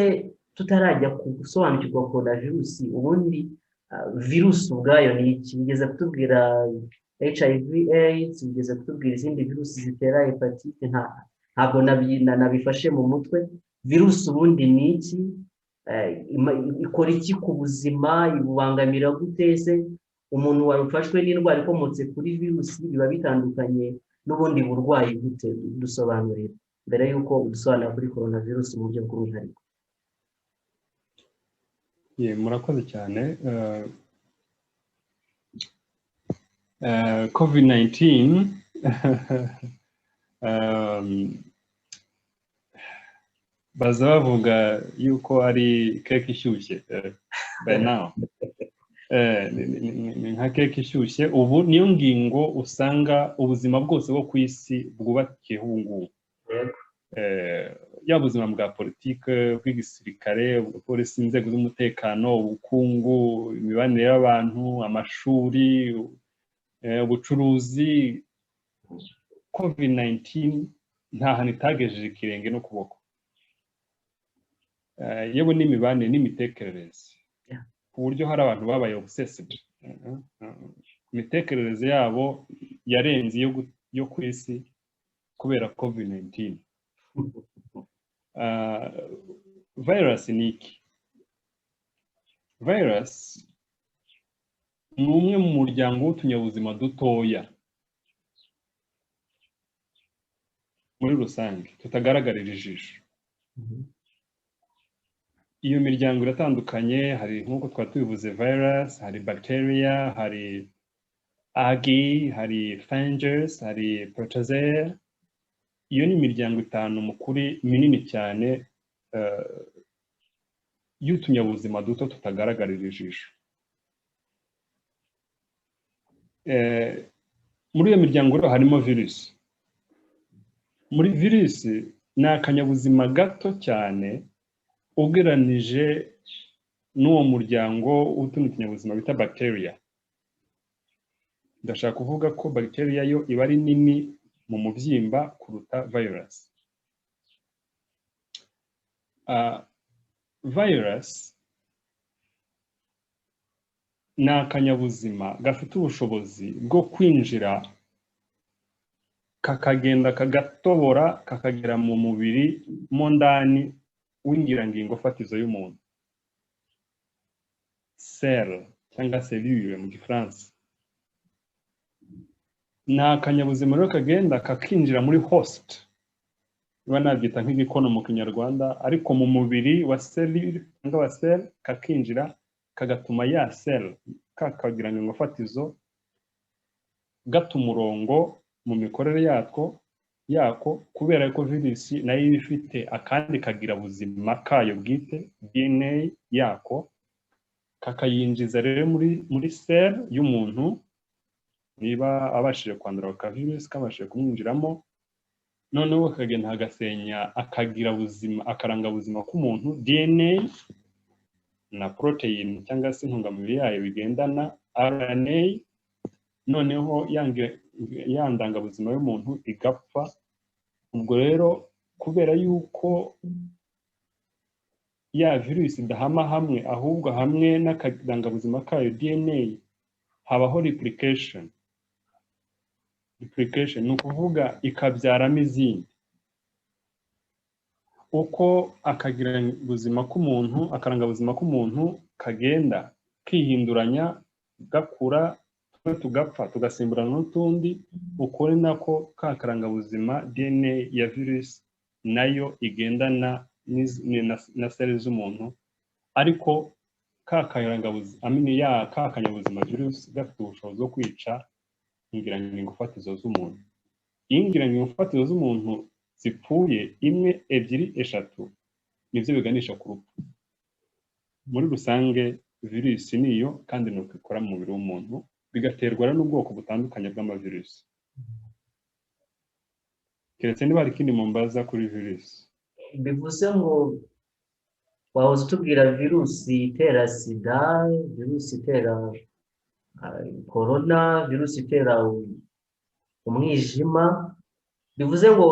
tutarajya gusobanukirwa coronavirus, ubundi virus ubwayo ni iki? Ugeze kutubwira HIV AIDS, ugeze kutubwira izindi virusi zitera hepatite, ntabwo nabifashe mu mutwe. Virus ubundi ni iki? Ikora iki ku buzima? Ibubangamira gute? Se umuntu warufashwe n'indwara ikomotse kuri virusi biba bitandukanye n'ubundi burwayi gute? Dusobanurire mbere y'uko udusobanura kuri coronavirus mu buryo bw'umwihariko. Murakoze cyane. COVID-19 baza bavuga yuko ari keke ishyushye by now. Ni nka keke ishyushye. Ubu niyo ngingo usanga ubuzima bwose bwo ku isi bwubakiyeho ubu ngubu, yaba ubuzima bwa politike, bw'igisirikare, polisi, inzego z'umutekano, ubukungu, imibanire y'abantu, amashuri, ubucuruzi. COVID-19 nta hantu itagejeje ikirenge n'ukuboko, yewe n'imibanire n'imitekerereze, ku buryo hari abantu babaye obsessed. Imitekerereze yabo yarenze yo ku isi kubera COVID-19. Virus ni iki? Virus ni umwe mu muryango w'utunyabuzima dutoya muri rusange tutagaragarira ijisho. Iyo miryango iratandukanye, hari nk'uko twari tubivuze virus, hari bacteria, hari algae, hari fungus, hari protozoa. Iyo ni imiryango itanu mu kuri minini cyane y'utunyabuzima duto tutagaragarira ijisho. Muri iyo miryango rero harimo virusi. Muri virusi ni akanyabuzima gato cyane ugereranije n'uwo muryango w'utundi tunyabuzima bita bacteria. Ndashaka kuvuga ko bacteria yo iba ari nini mu mubyimba kuruta virus. Virus ni akanyabuzima gafite ubushobozi bwo kwinjira kakagenda kagatobora kakagera mu mubiri mo ndani w'ingirangingo fatizo y'umuntu, cell cyangwa cellule mu gifaransa. Ni akanyabuzima rero kagenda kakinjira muri host, niba nabyita nk'igikono mu kinyarwanda, ariko mu mubiri wa cellule cyangwa wa cell kakinjira kagatuma ya cell kakagirangingo fatizo gata umurongo mu mikorere yako kubera ko virusi nayo iba ifite akandi kagira buzima kayo bwite, DNA yako, kakayinjiza rero muri cell y'umuntu. Niba abashije kwandura ka virusi kabashije kumwinjiramo, noneho kagenda hagasenya akagira buzima, akaranga buzima k'umuntu, DNA na protein cyangwa se intungamubiri yayo bigendana, RNA, noneho yandanga buzima y'umuntu igapfa. Ubwo rero kubera yuko ya virusi idahama hamwe, ahubwo hamwe n'akadanga buzima kayo DNA habaho replication ni ukuvuga ikabyaramo izindi. uko ubuzima k'umuntu, akarangabuzima k'umuntu kagenda kihinduranya, gakura, tumwe tugapfa tugasimburana n'utundi, uko ni nako ka karangabuzima DNA ya virusi nayo igendana na seli z'umuntu, ariko ka kanyabuzima virusi gafite ubushobozi bwo kwica ingirangingo fatizo z'umuntu. Iyo ingirangingo fatizo z'umuntu zipfuye, imwe, ebyiri, eshatu, nibyo biganisha ku rupfu. Muri rusange virusi niyo, kandi nuko ikora mu mubiri w'umuntu, bigaterwa n'ubwoko butandukanye bw'amavirusi. Keretse niba hari ikindi mumbaza kuri virusi. Bivuze ngo wahoze utubwira virusi itera sida, virusi itera korona, virusi itera umwijima. Bivuze ngo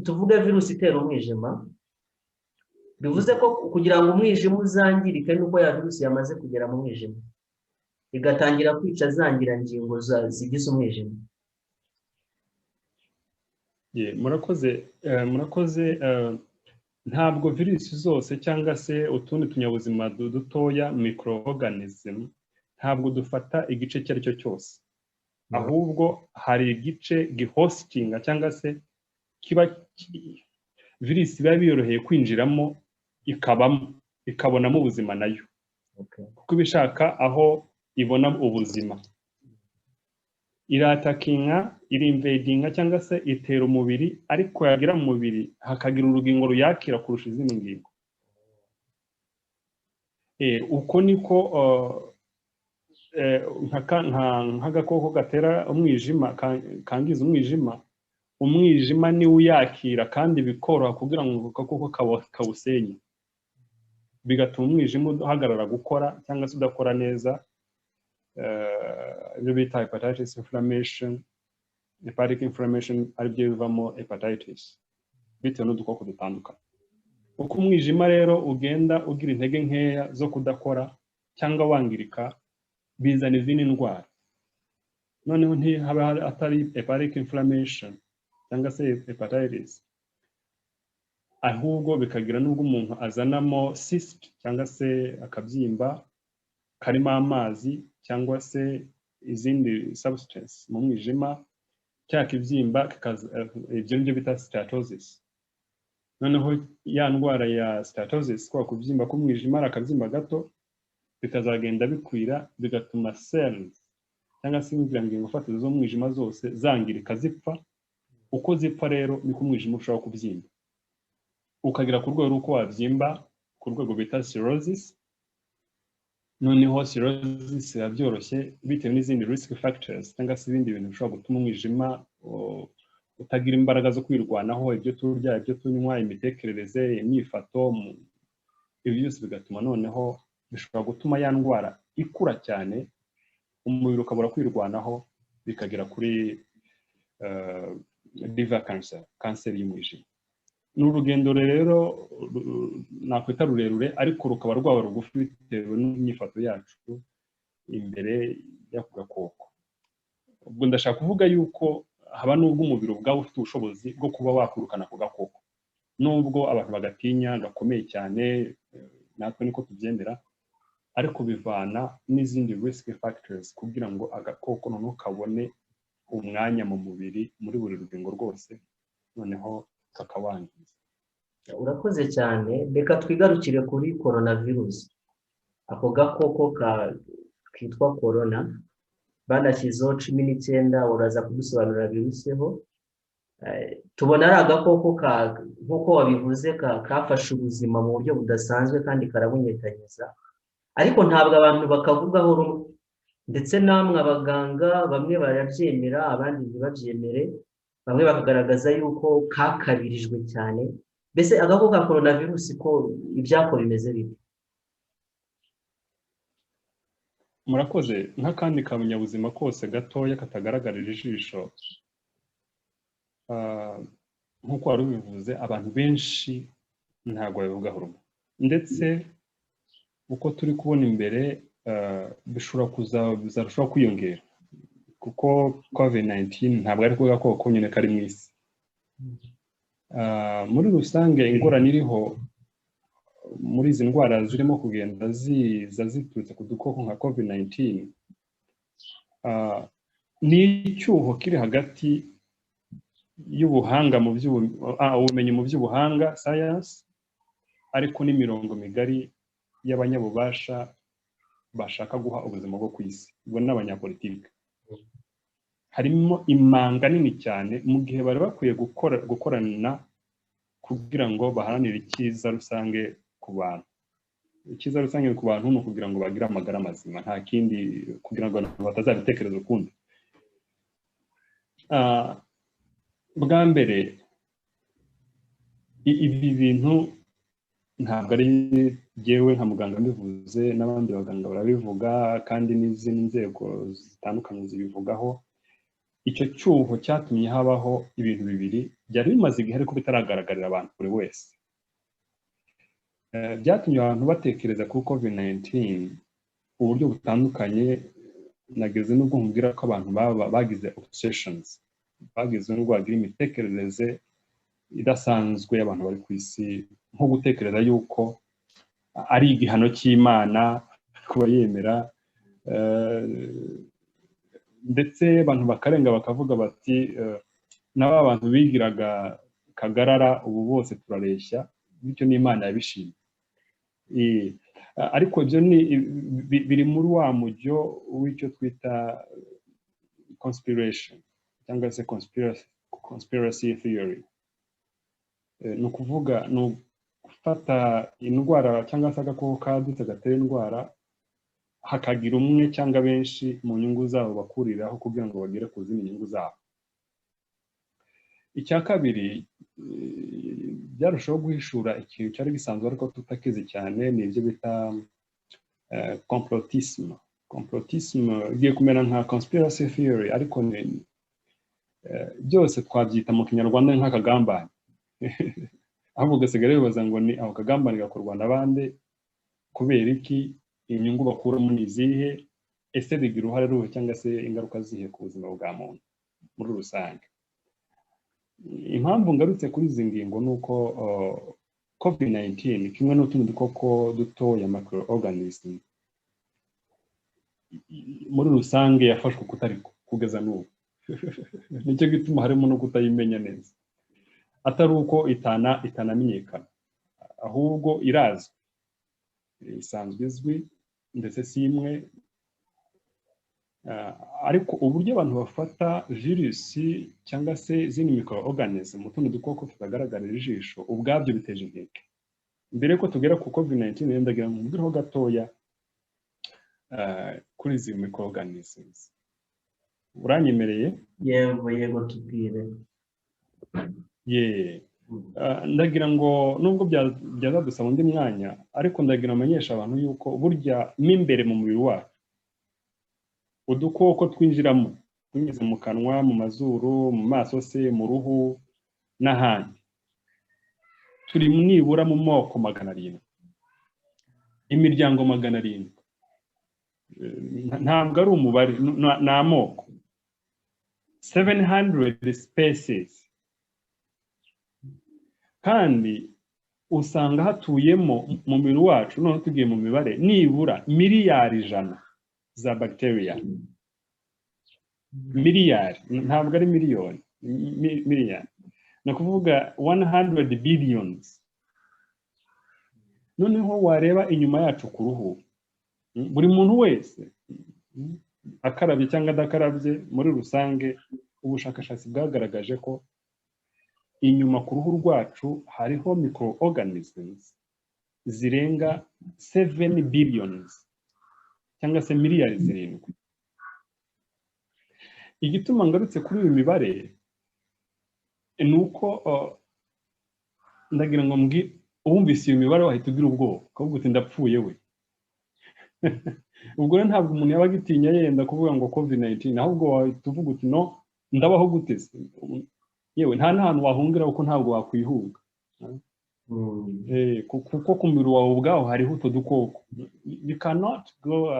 tuvuge virusi itera umwijima, bivuze ko kugira ngo umwijima uzangirike nuko ya virusi yamaze kugera mu mwijima igatangira kwica zangirangingo zigize umwijima. murakoze. Ntabwo virusi zose cyangwa se utundi tunyabuzima dutoya, microorganism, ntabwo dufata igice icyo ari cyo cyose, ahubwo hari igice gihostinga cyangwa se virusi biba biyoroheye kwinjiramo, ikabonamo ubuzima nayo, kuko ibishaka aho ibona ubuzima, iratakinga, irinvadinga cyangwa se itera umubiri, ariko yagira mu mubiri hakagira urugingo ruyakira kurusha izindi ngingo. Uko niko nk'agakoko gatera umwijima, kangiza umwijima niwe uyakira, kandi bikoroha kugira ngo agakoko kawusenye, bigatuma umwijima uhagarara gukora cyangwa se udakora neza. Ibyo bita hepatitis inflammation, hepatic inflammation, aribyo bivamo hepatitis, bitewe n'udukoko dutandukanye. Uko umwijima rero ugenda ugira intege nkeya zo kudakora cyangwa wangirika, bizana izindi ndwara. Noneho ntihaba atari hepatic inflammation cyangwa se hepatitis, ahubwo bikagira n'ubwo umuntu azanamo cyst cyangwa se akabyimba karimo amazi cyangwa se izindi substance mu mwijima, cyaka ibyimba, ibyo nibyo bita steatosis. Noneho ya ndwara ya steatosis, kwa kubyimba k'umwijima ari akabyimba gato, bikazagenda bikwira, bigatuma cells cyangwa se ingirangingo fatizo z'umwijima zose zangirika, zipfa. Uko zipfa rero niko umwijima ushobora kubyimba, ukagera ku rwego rw'uko wabyimba ku rwego bita cirrhosis. Noneho cirrhosis biba byoroshye bitewe n'izindi risk factors cyangwa se ibindi bintu bishobora gutuma umwijima utagira imbaraga zo kwirwanaho, ibyo turya, ibyo tunywa, imitekerereze, imyifato, ibi byose bigatuma noneho bishobora gutuma ya ndwara ikura cyane, umubiri ukabura kwirwanaho, bikagera kuri liver cancer, kanseri y'umwijima. Ni urugendo rero nakwita rurerure, ariko rukaba rwaba rugufi bitewe n'imyifato yacu imbere y'ako gakoko. Ubwo ndashaka kuvuga yuko haba n'ubwo umubiri ubwawe ufite ubushobozi bwo kuba wakwirukana ako gakoko, nubwo abantu bagatinya, gakomeye cyane, natwe niko tubyemera, ariko bivana n'izindi risk factors kugira ngo agakoko noneho kabone umwanya mu mubiri muri buri rugingo rwose, noneho kakawangiza. Urakoze cyane. Reka twigarukire kuri coronavirus. Ako gakoko kitwa corona banashyizeho 19, uraza kudusobanurira biruseho. Tubona ari agakoko nk'uko wabivuze kafashe ubuzima mu buryo budasanzwe kandi karabunyeganyeza, ariko ntabwo abantu bakavugaho rumwe, ndetse namwe abaganga bamwe barabyemera, abandi ntibabyemere, bamwe bakagaragaza yuko kakabirijwe cyane. Mbese agakoko ka coronavirus ko ibyako bimeze bite? Murakoze. Nk'akandi kabunyabuzima kose gatoya katagaragarira ijisho, nk'uko wari ubivuze, abantu benshi ntabwo babivugaho rumwe, ndetse uko turi kubona imbere bishobora kuzarushaho kwiyongera kuko COVID-19 ntabwo ari kuvuga ko konyine kari mu isi. Muri rusange ingorane iriho muri izi ndwara zirimo kugenda ziturutse ku dukoko nka COVID-19 ni icyuho kiri hagati y'ubuhanga ubumenyi mu by'ubuhanga science, ariko n'imirongo migari y'abanyabubasha bashaka guha ubuzima bwo ku isi, ubwo n'abanyapolitike. Harimo imanga nini cyane mu gihe bari bakwiye gukorana kugira ngo baharanire icyiza rusange ku bantu. Icyiza rusange ku bantu ni ukugira ngo bagire amagara mazima, nta kindi, kugira ngo abantu batazabitekereza ukundi. Bwa mbere ibi bintu ntabwo ari jyewe nka muganga mbivuze, n'abandi baganga barabivuga, kandi n'izindi nzego zitandukanye zibivugaho. Icyo cyuho cyatumye habaho ibintu bibiri byari bimaze igihe ariko bitaragaragara abantu buri wese. Byatumye abantu batekereza kuri COVID-19 uburyo butandukanye. Nageze n'ubwo nkubwira ko abantu bagize obsessions, bagize n'ubwo bagira imitekerereze idasanzwe y'abantu bari ku isi, nko gutekereza yuko ari igihano cy'Imana kuba yemera, ndetse abantu bakarenga bakavuga bati n'aba bantu bigiraga kagarara ubu bose turareshya, bityo n'Imana yabishimye. Ariko ibyo biri muri wa mujyo w'icyo twita conspiration cyangwa se conspiracy theory. Ni ukuvuga ni ugufata indwara cyangwa se agakoko kadutse gatera indwara, hakagira umwe cyangwa benshi mu nyungu zabo bakuriraho kugira ngo bagere ku zindi nyungu zabo. Icya kabiri, byarushaho guhishura ikintu cyari gisanzwe ariko tutakizi cyane, ni ibyo bita complotisme. Complotisme igiye kumera nka conspiracy theory, ariko byose twabyita mu kinyarwanda nk'akagambane. Ahubwo ugasigara bibaza ngo ni ako kagambane gakorwa n'abandi, kubera iki, inyungu bakuramo ni izihe, ese bigira uruhare ruhe cyangwa se ingaruka zihe ku buzima bwa muntu muri rusange. Impamvu ngarutse kuri izi ngingo ni uko COVID-19 kimwe n'utundi dukoko dutoya microorganism muri rusange yafashwe kutari kugeza n'ubu. Nicyo gituma harimo no kutayimenya neza, atari uko itanamenyekana, ahubwo irazwi, isanzwe izwi ndetse si imwe. Ariko uburyo abantu bafata virusi cyangwa se izindi microorganism mu tundi dukoko tutagaragarira ijisho ubwabyo biteje inkeke. Mbere ko tugera ku COVID-19 ndagira ngo mbwireho gatoya kuri izi microorganisms. Uranyemereye? Yego tubwire. Ndagira ngo nubwo byazadusaba undi mwanya, ariko ndagira amenyesha abantu yuko burya n'imbere mu mubiri wacu udukoko twinjiramo tunyuze mu kanwa, mu mazuru, mu maso se, mu ruhu n'ahandi, turi nibura mu moko 700, imiryango 700. Ntabwo ari umubare, ni amoko 700 species, kandi usanga hatuyemo mu mubiri wacu, none tugiye mu mibare, nibura miliyari 100 za bacteria. Miliyari, ntabwo ari miliyoni, miliyari. Ni ukuvuga 100 billions. Noneho wareba inyuma yacu ku ruhu, buri muntu wese akarabye cyangwa adakarabye, muri rusange ubushakashatsi bwagaragaje ko inyuma ku ruhu rwacu hariho microorganisms zirenga 7 billions cyangwa se miliyari 7. Igituma ngarutse kuri uyu mibare ni uko ndagira ngo uwumvise iyo mibare wahita ugira ubwoba, ukavuga uti ndapfuye we. Ubwo rero ntabwo umuntu yaba agitinya yenda kuvuga ngo COVID-19, ahubwo wahita uvuga uti no, ndabaho gute se? Yewe nta n'ahantu wahungira kuko ntabwo wakwihunga. Kuko ku mubiri wawe ubwaho hariho utwo dukoko. You cannot go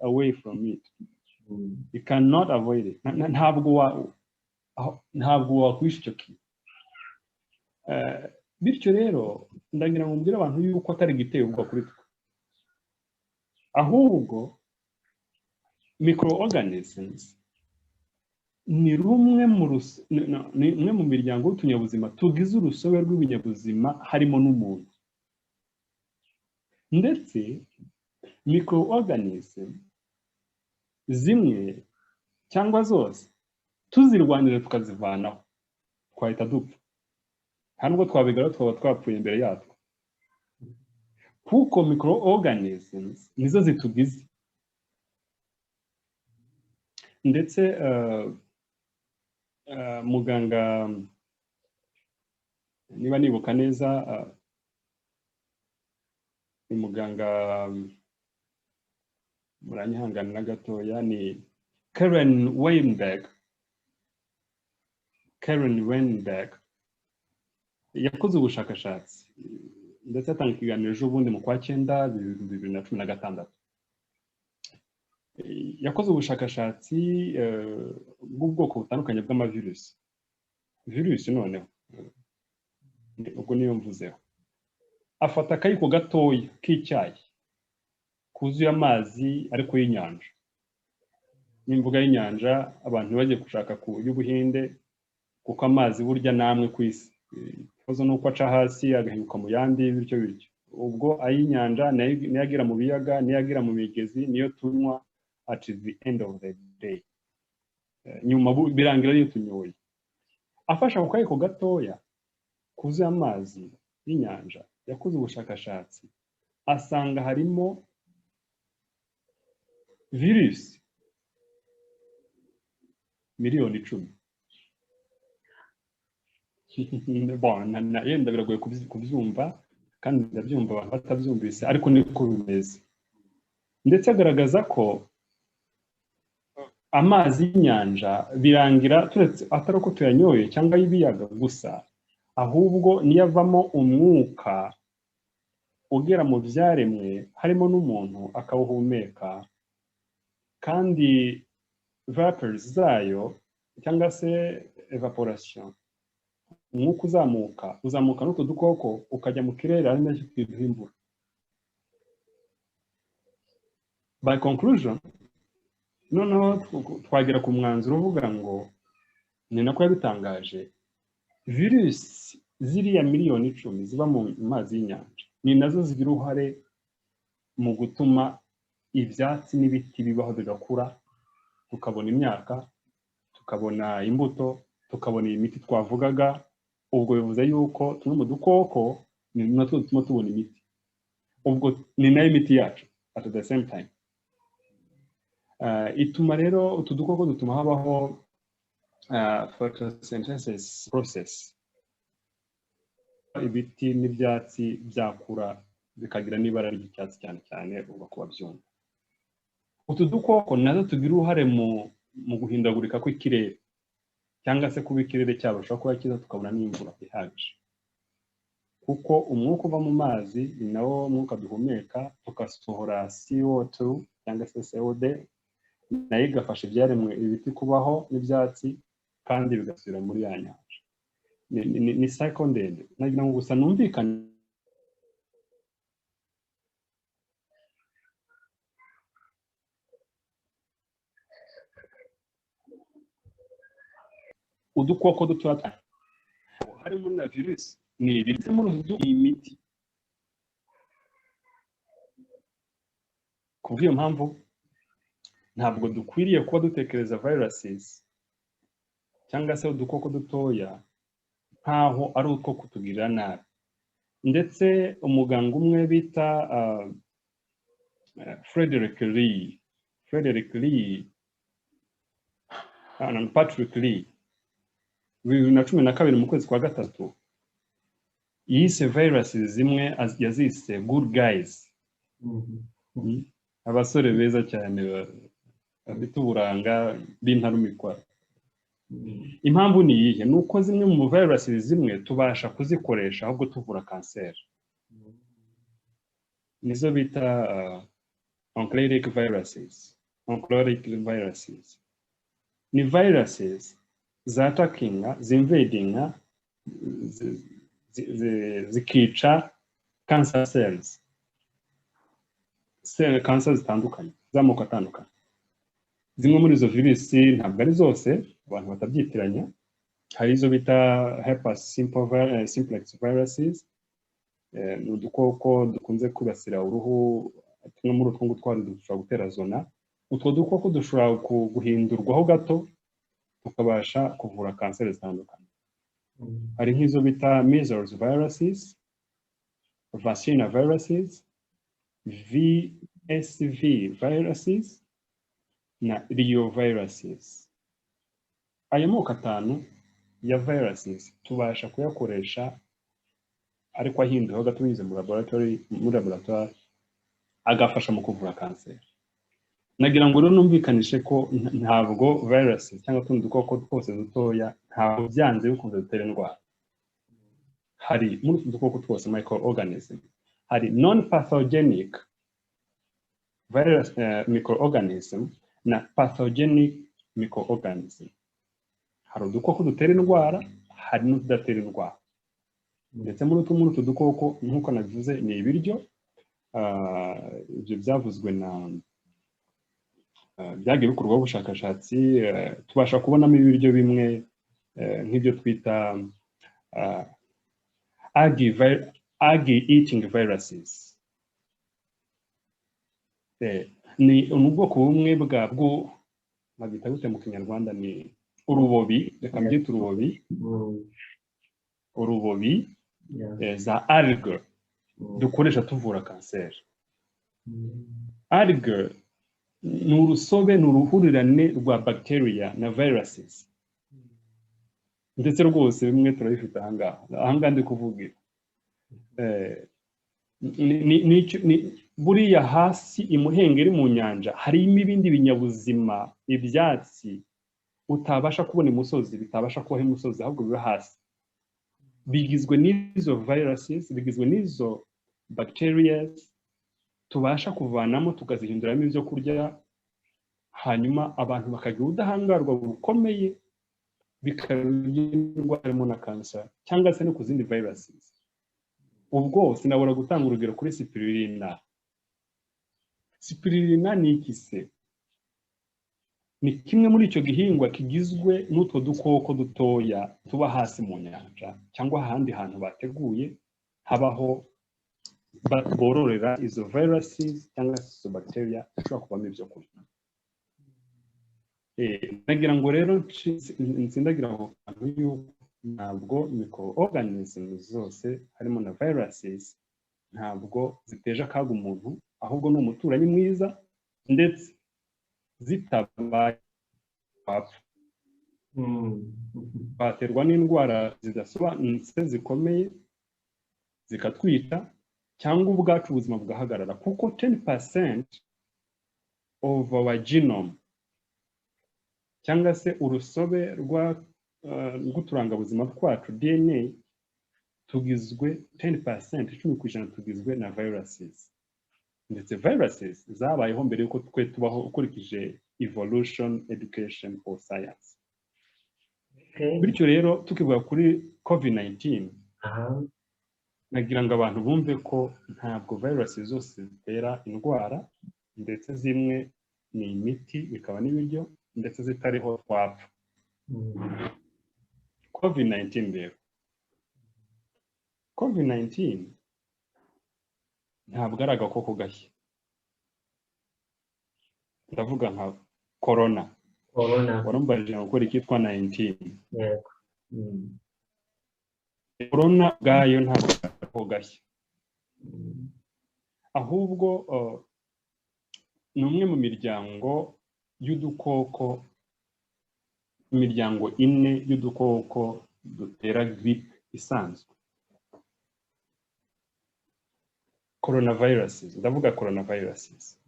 away from it. You cannot avoid it. Ntabwo wakwisha icyo kintu. Bityo rero ndagira ngo mbwire abantu yuko atari igiteye ubwoba kuri twe, ahubwo microorganisms ni rumwe mu miryango y'utunyabuzima tugize urusobe rw'ibinyabuzima harimo n'umuntu. Ndetse microorganism zimwe cyangwa zose tuzirwanira tukazivanaho twahita dupfa, ntabwo twabigara twaba twapfuye imbere yatwo, kuko microorganisms nizo zitugize. Ndetse muganga niba nibuka neza muganga muranyihanganira gatoya ni Karen Weinberg yakoze ubushakashatsi ndetse atanga ikiganiro ejo bundi mu kwa 9 2016. Yakoze ubushakashatsi bw'ubwoko butandukanye bw'amavirusi. Virusi noneho ubwo niyo mvuzeho, afata akayiko gatoya k'icyayi kuzuye amazi ariko y'inyanja. N'imvuga y'inyanja abantu bagiye gushaka ku y'Ubuhinde, kuko amazi burya namwe ku isi ikibazo nuko aca hasi agahinduka mu yandi bityo. Ubwo ay'inyanja niyagira mu biyaga, niyagira mu migezi, niyo tunywa at the end of the day. Nyuma birangira iyo tunyoye. Afasha ku kayiko gatoya kuzuye amazi y'inyanja, yakoze ubushakashatsi asanga harimo virusi miliyoni 10. Yenda biragoye kubyumva kandi ndabyumva abantu batabyumvise, ariko niko bimeze. Ndetse agaragaza ko amazi y'inyanja birangira turetse atari uko tuyanyoye cyangwa y'ibiyaga gusa, ahubwo niyavamo umwuka ugera mu byaremwe harimo n'umuntu akawuhumeka, kandi vapors zayo cyangwa se evaporation, umwuka uzamuka n'utwo dukoko ukajya mu kirere ari nacyo twiduha imvura. By conclusion, noneho twagera ku mwanzuro uvuga ngo ni nako yabitangaje, virusi ziriya miliyoni 10 ziba mu mazi y'inyanja ni nazo zigira uruhare mu gutuma ibyatsi n'ibiti bibaho bigakura, tukabona imyaka, tukabona imbuto, tukabona imiti twavugaga. Ubwo bivuze yuko tumwe mu dukoko ni natwo dutuma tubona imiti, ubwo ni nayo imiti yacu at the same time. Ituma rero utu dukoko dutuma habaho photosynthesis process, ibiti n'ibyatsi byakura bikagira n'ibara ry'icyatsi cyane uba kuba byumva. Utu dukoko nazo tugira uruhare mu guhindagurika kw'ikirere, cyangwa se kuba ikirere cyabasha kuba cyiza tukabona n'imvura ihagije, kuko umwuka uva mu mazi ni nawo mwuka duhumeka, tugasohora CO2 cyangwa se CO2, nayo igafasha ibyaremwe ibiti kubaho n'ibyatsi kandi bigasubira muri ya nyanja. Ni cycle ndende. Nagira ngo gusa numvikane udukoko dutoya harimo na virusi ni ibiri muri imiti. Kubw'iyo mpamvu ntabwo dukwiriye kuba dutekereza viruses cyangwa se udukoko dutoya nkaho ari uko kutugirira nabi. Ndetse umuganga umwe bita Patrick Lee 2012 mu kwezi kwa 3 yise viruses zimwe yazise good guys. Abasore beza cyane bafite uburanga b'intarumikwa. Impamvu ni iyihe? Nuko zimwe mu viruses zimwe tubasha kuzikoresha ahubwo tuvura kanseri, nizo bita oncolytic viruses. oncolytic viruses ni viruses zatakinga zinvadinga zikica cancer cells cancer zitandukanye z'amoko atandukanye. Zimwe muri izo virusi ntabwo ari zose abantu batabyitiranya. Hari izo bita herpes simplex viruses, ni udukoko dukunze kwibasira uruhu. Tumwe muri utwo ngutwo dushobora gutera zona. Utwo dukoko dushobora guhindurwaho gato tukabasha kuvura kanseri zitandukanye. Hari nk'izo bita measles viruses, vaccinia viruses, VSV viruses na reoviruses. Aya moko atanu ya viruses tubasha kuyakoresha ariko ahinduyeho gato binyuze muri laboratoire agafasha mu kuvura kanseri. Nagira ngo rero numvikanishe ko ntabwo viruses cyangwa tundi dukoko twose dutoya ntabwo byanze bikunze dutera indwara. Hari muri utu dukoko twose microorganism, hari non-pathogenic virus microorganism na pathogenic microorganism. Hari udukoko dutera indwara, hari n'utudatera indwara. Ndetse muri utu dukoko nk'uko nabivuze ni ibiryo. Ibyo byavuzwe na byagiye bikorwaho ubushakashatsi. Tubasha kubonamo ibiryo bimwe nk'ibyo twita algae eating viruses. Ni ubwoko bumwe bwabwo babita gute mu Kinyarwanda? Ni urubobi, reka mbyite urubobi za algae dukoresha tuvura kanseri. Algae ni urusobe, ni uruhurirane rwa bacteria na viruses. Ndetse rwose bimwe turabifite ahangaha ndi kuvugira. Buriya hasi imuhengeri mu nyanja harimo ibindi binyabuzima, ibyatsi utabasha kubona imusozi, bitabasha kubaho imusozi, ahubwo biba hasi. Bigizwe n'izo viruses, bigizwe n'izo bacteria tubasha kuvanamo tukazihinduramo ibyo kurya, hanyuma abantu bakagira ubudahangarwa bukomeye, bikarinda harimo na cancer cyangwa se no ku zindi viruses. Ubwo sinabura gutanga urugero kuri spirulina. Spirulina ni iki se? Ni kimwe muri icyo gihingwa kigizwe n'utwo dukoko dutoya tuba hasi mu nyanja cyangwa ahandi hantu bateguye habaho bororera izo viruses cyangwa izo bacteria zishobora kubamo ibyo kurya. Nagira ngo rero nsindagira aho yuko ntabwo microorganisms zose harimo na viruses ntabwo ziteje akaga umuntu, ahubwo ni umuturanyi mwiza, ndetse zitabaye baterwa n'indwara zidasobanutse zikomeye zikatwita, cyangwa ubwacu ubuzima bugahagarara, kuko 10% of our genome cyangwa se urusobe rw'uturangabuzima twacu DNA tugizwe 10%, 10% tugizwe na viruses. Ndetse viruses zabayeho mbere yuko twe tubaho ukurikije evolution, education or science. Bityo rero tukivuga kuri COVID-19, nagira ngo abantu bumve ko ntabwo viruses zose zitera indwara, ndetse zimwe ni imiti bikaba n'ibiryo, ndetse zitariho twapfa. COVID-19 rero, COVID-19 ntabwo ari agakoko gashya. Ndavuga nka corona. Warumbarije gukora ikitwa 19. Yego. Corona bwayo ntabwo ari agakoko gashya. Ahubwo ni umwe mu miryango y'udukoko, imiryango 4 y'udukoko dutera grippe isanzwe. Coronaviruses, ndavuga coronaviruses.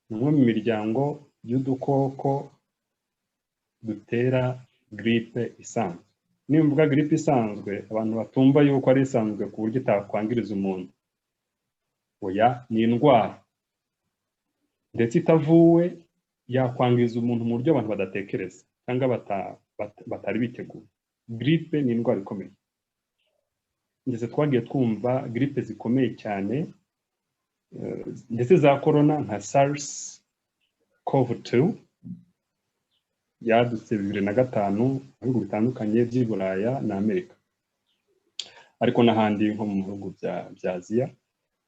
Ni umwe mu miryango y'udukoko dutera grippe isanzwe. Nimvuga grippe isanzwe, abantu batumva yuko ari isanzwe ku buryo itakwangiriza umuntu. Oya, ni indwara. ndetse itavuwe yakwangiza umuntu mu buryo abantu badatekereza cyangwa batari biteguye. Gripe ni indwara ikomeye, ndetse twagiye twumva gripe zikomeye cyane ndetse za corona nka SARS-CoV-2 yadutse 2005 mu bihugu bitandukanye by'i Buraya na Amerika, ariko n'ahandi nko mu bihugu bya Aziya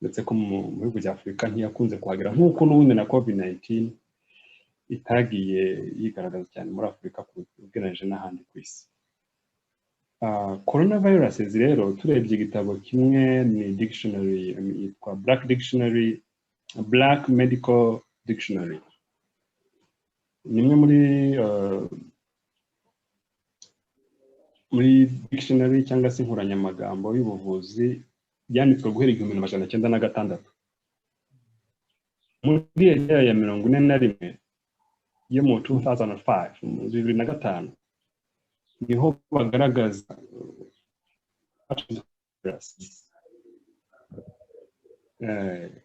ndetse ko mu bihugu bya Afurika ntiyakunze kuhagera, nk'uko n'ubundi na COVID-19 itagiye yigaragaza cyane muri Afurika ugereranyije n'ahandi ku isi. Coronaviruses rero turebye igitabo kimwe ni dictionary yitwa Black Medical Dictionary, nimwe muri dictionary cyangwa se inkoranyamagambo y'ubuvuzi yanditswe guhera 1996. Muri ya 41 yo mu 2005 mu 2005 niho bagaragaza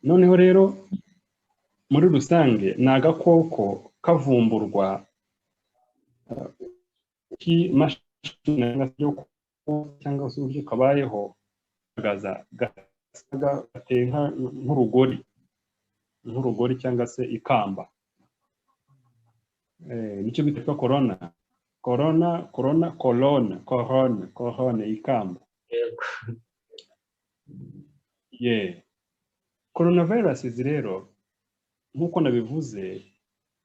noneho rero muri rusange ni agakoko kavumburwa cyangwa se uburyo kabayeho gateye nk'urugori cyangwa se ikamba, nicyo bita corona ikamba. Coronaviruses rero nk'uko nabivuze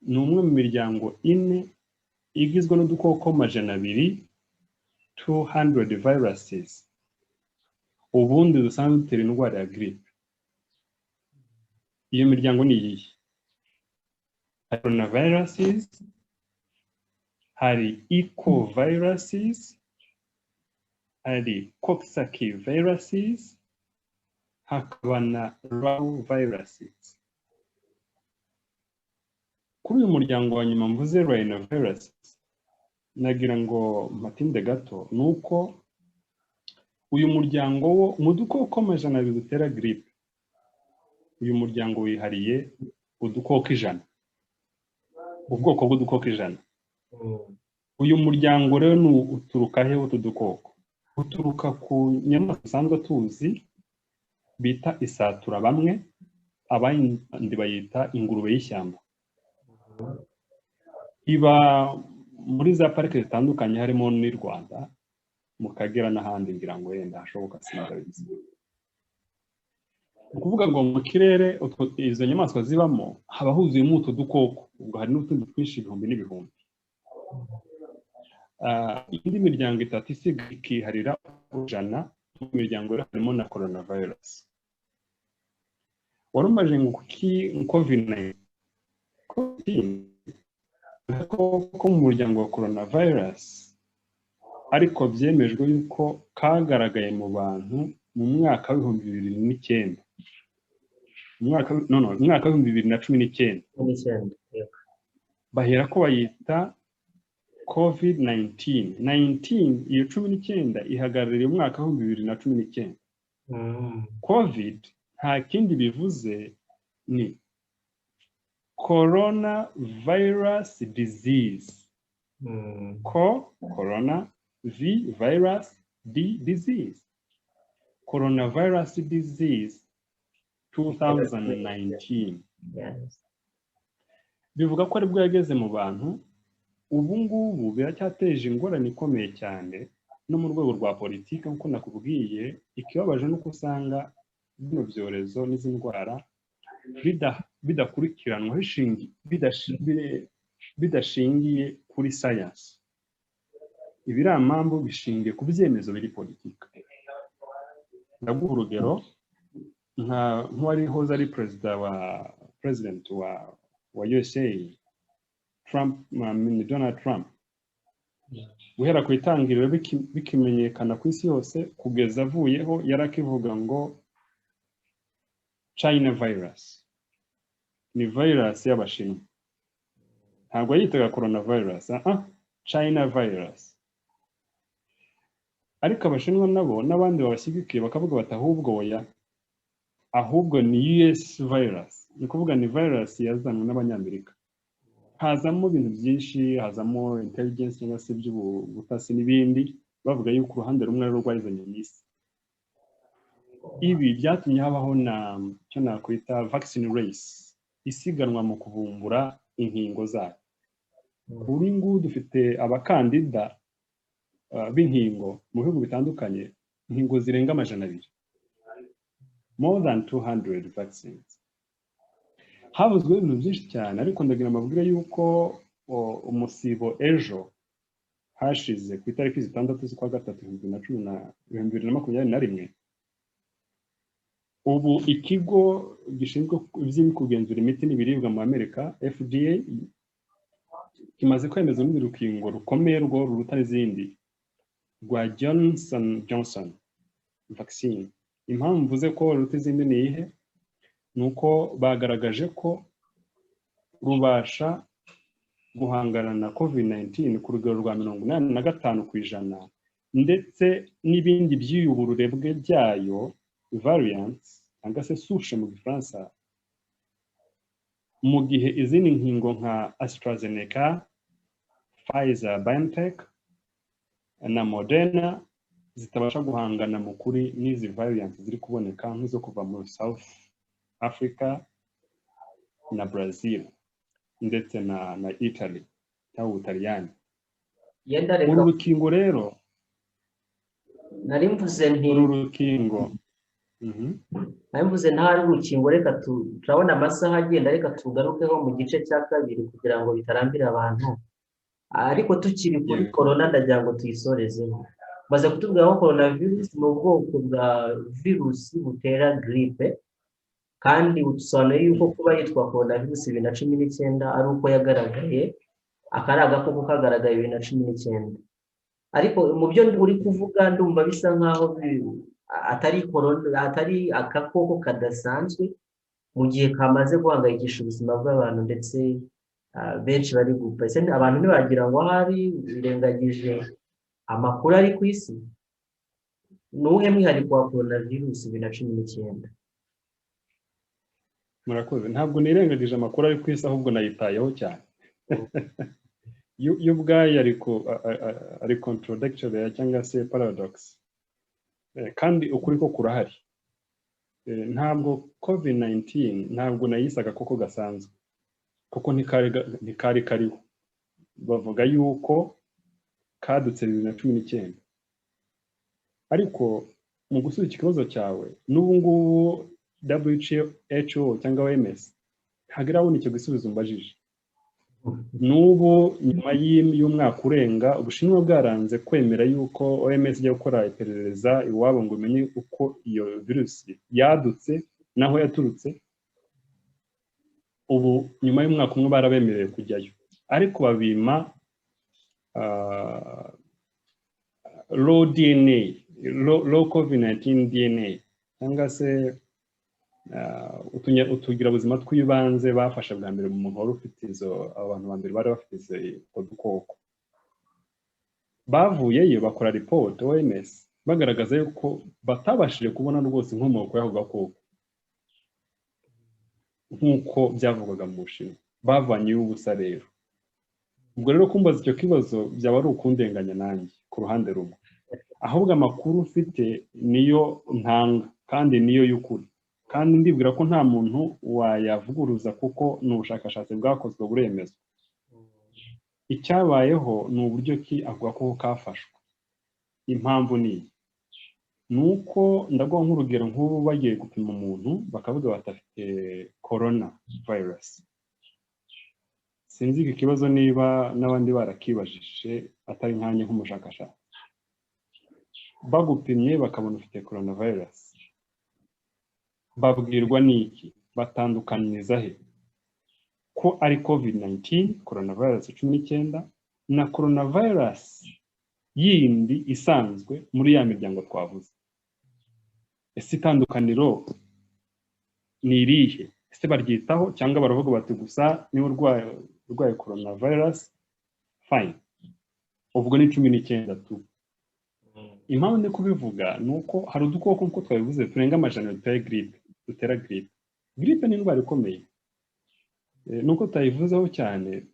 ni umwe mu miryango ine igizwe n'udukoko 200 viruses ubundi dusanzwe dutera indwara ya gripe. Iyo miryango ni iyi: coronaviruses, hari ecoviruses, hari coxsackie-viruses, hakaba na rotavirus. Kuri uyu muryango wa nyuma mvuze rhinoviruses, nagira ngo matinde gato nuko uyu muryango wo mu dukoko 200 dutera gripe, uyu muryango wihariye udukoko 100, ubwoko bw'udukoko 100. Uyu muryango rero uturuka he utu dukoko? Uturuka ku nyamaswa dusanzwe tuzi bita isatura, bamwe abandi bayita ingurube y'ishyamba. Iba muri za parike zitandukanye harimo n'u Rwanda, mu Kagera n'ahandi, ngira ngo yenda hashoboka sindabizi. Ukuvuga ngo mu kirere izo nyamaswa zibamo haba huzuyemo utu dukoko, ubwo hari n'utundi twinshi ibihumbi n'ibihumbi. Indi miryango itatu isigaye ikiharira 100 mu miryango harimo na coronavirus. Warumaje ngo COVID-19 ko mu muryango wa coronavirus, ariko byemejwe yuko kagaragaye mu bantu mu mwaka wa 2019, mu mwaka wa 2019 bahera ko bayita COVID-19. 19 iyo 19 ihagarariye umwaka wa 2019. COVID nta kindi bivuze, ni coronavirus disease. Corona, virus, disease. Coronavirus disease 2019. Bivuga ko aribwo yageze mu bantu. Ubu ngubu biracyateje ingorane ikomeye cyane no mu rwego rwa politiki. Nk'uko nakubwiye, ikibabaje nuko usanga bino byorezo n'izi ndwara bidakurikiranwa bidashingiye kuri science. Ibiramambu bishingiye ku byemezo biri politiki. Ndaguha urugero nk'uwari hoze ari president wa USA, Donald Trump. Guhera ku itangiriro bikimenyekana ku isi yose kugeza avuyeho, yarakivuga ngo China virus, ni virus y'Abashinwa. Ntabwo yitaga coronavirus, China virus. Ariko Abashinwa nabo n'abandi babashyigikiye bakavuga bati ahubwo ni US virus. ni kuvuga ni virus yazanwe n'abanyamerika, hazamo ibintu byinshi, hazamo intelligence cyangwa se by'ubutasi n'ibindi, bavuga yuko uruhande rumwe ari rwayizanye mu isi. Ibi byatumye habaho cyo nakwita vaccine race, isiganwa mu kuvumbura inkingo zayo. Kuri ngubu dufite abakandida b'inkingo mu bihugu bitandukanye, inkingo zirenga 200, more than 200 vaccines. Havuzwe ibintu byinshi cyane, ariko ndagira amabwire yuko umusibo ejo hashize ku itariki 6 z'ukwa gatatu 2021, ubu ikigo gishinzwe kugenzura imiti n'ibiribwa mu Amerika, FDA, kimaze kwemeza urundi rukingo rukomeye rwo ruruta n'izindi rwa Johnson vaccine. Impamvu mvuze ko ruruta izindi ni ihe? Nuko bagaragaje ko rubasha guhangana na COVID-19 ku rugero rwa 85%, ndetse n'ibindi by'uburebwe byayo variants cyangwa se souche mu Gifaransa, mu gihe izindi nkingo nka AstraZeneca, Pfizer BioNTech na Moderna zitabasha guhangana mu kuri n'izi variants ziri kuboneka nk'izo kuva muri South Africa na Brazil ndetse na Italy cyangwa Ubutaliyani. Uru rukingo rero nari mvuze nti ntari urukingo, reka turabona amasaha agenda, reka tugarukeho mu gice cya kabiri kugira ngo bitarambira abantu. Ariko tukiri kuri corona ndagira ngo tuyisorezeho. Maze kutubwira ko coronavirus ni ubwoko bwa virusi butera gripe, kandi udusobanuye yuko kuba yitwa coronavirus 2019 ari uko yagaragaye, akari agakoko kagaragaye 2019. Ariko mu byo uri kuvuga ndumva bisa nkaho atari corona, atari agakoko kadasanzwe, mu gihe kamaze guhangayikisha ubuzima bw'abantu ndetse benshi bari gupfa. Ese abantu ntibagira ngo hari birengagije amakuru ari ku isi? Nuhe mwihariko wa coronavirus 2019? Murakoze. Ntabwo nirengagije amakuru ari ku isi, ahubwo nayitayeho cyane. Y'ubwayo ari contradictory cyangwa se paradox, kandi ukuri ko kurahari. Ntabwo COVID-19 ntabwo nayisaga koko gasanzwe, kuko ntikari kariho. Bavuga yuko kadutse 2019, ariko mu gusubiza ikibazo cyawe, n'ubu ngubu WHO cyangwa OMS ntabwo irabona icyo gisubizo mbajije. N'ubu nyuma y'umwaka urenga, Ubushinwa bwaranze kwemera yuko OMS ijya gukora iperereza iwabo ngo umenye uko iyo virusi yadutse naho yaturutse. Ubu nyuma y'umwaka umwe barabemereye kujyayo, ariko babima low DNA, low COVID-19 DNA, cyangwa se utugira buzima tw'ibanze bafasha bwa mbere mu muntu wari ufite abantu ba mbere bari bafite utwo dukoko. Bavuyeyo bakora report OMS bagaragaza yuko batabashije kubona rwose inkomoko y'ako gakoko nk'uko byavugwaga mu Bushinwa. Bavanyeyo ubusa rero. Ubwo rero kumbaza icyo kibazo byaba ari ukundenganya nanjye ku ruhande rumwe, ahubwo amakuru ufite niyo ntanga kandi niyo y'ukuri, kandi ndibwira ko nta muntu wayavuguruza kuko ni ubushakashatsi bwakozwe buremezwa. Icyabayeho ni uburyo ki ako gakoko kafashwe. Impamvu ni nuko ndaguha nk'urugero, nk'ubu bagiye gupima umuntu bakavuga bati afite corona virus. Sinzi iki kibazo niba n'abandi barakibajije atari nkanye nk'umushakashatsi. Bagupimye bakabona ufite coronavirus, babwirwa n'iki? Batandukaniza he ko ari COVID-19, coronavirus 19, na coronavirus yindi isanzwe muri ya miryango twavuze? Ese itandukaniro ni irihe? Ese baryitaho cyangwa baravuga bati gusa niba urwaye coronavirus fine, ubwo ni 19 tu? Impamvu ndi kubivuga nuko hari udukoko nkuko twabivuze turenga 100 dutera gripe. gripe ni indwara ikomeye nuko tutayivuzeho cyane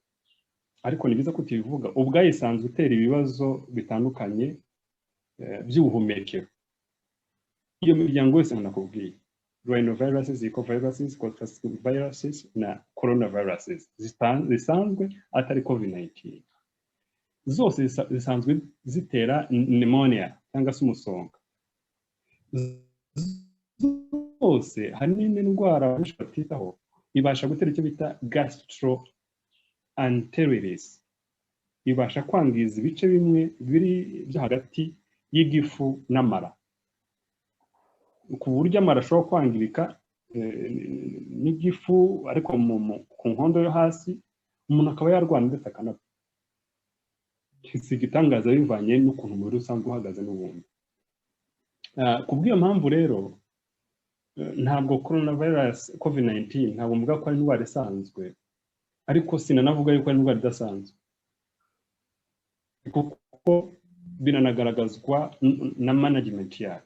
ariko ni byiza ko tuyivuga ubwayo isanzwe itera ibibazo bitandukanye by'ubuhumekero iyo miryango yose nakubwiye rhinoviruses, ecoviruses, viruses na coronaviruses zisanzwe atari covid-19 zose zisanzwe zitera pneumonia cyangwa se umusonga zose hari n'indi ndwara benshi batitaho ibasha gutera icyo bita gastroenteritis ibasha kwangiza ibice bimwe biri byo hagati y'igifu n'amara ku buryo amara ashobora kwangirika n'igifu ariko ku nkondo yo hasi umuntu akaba yarwana ndetse akanapfa si igitangaza bivanye n'ukuntu umubiri usanzwe uhagaze n'ubundi kubw'iyo mpamvu rero ntabwo coronavirus covid-19 ntabwo mvuga ko ari indwara isanzwe ariko sinanavuga yuko ari indwara idasanzwe kuko biranagaragazwa na management yayo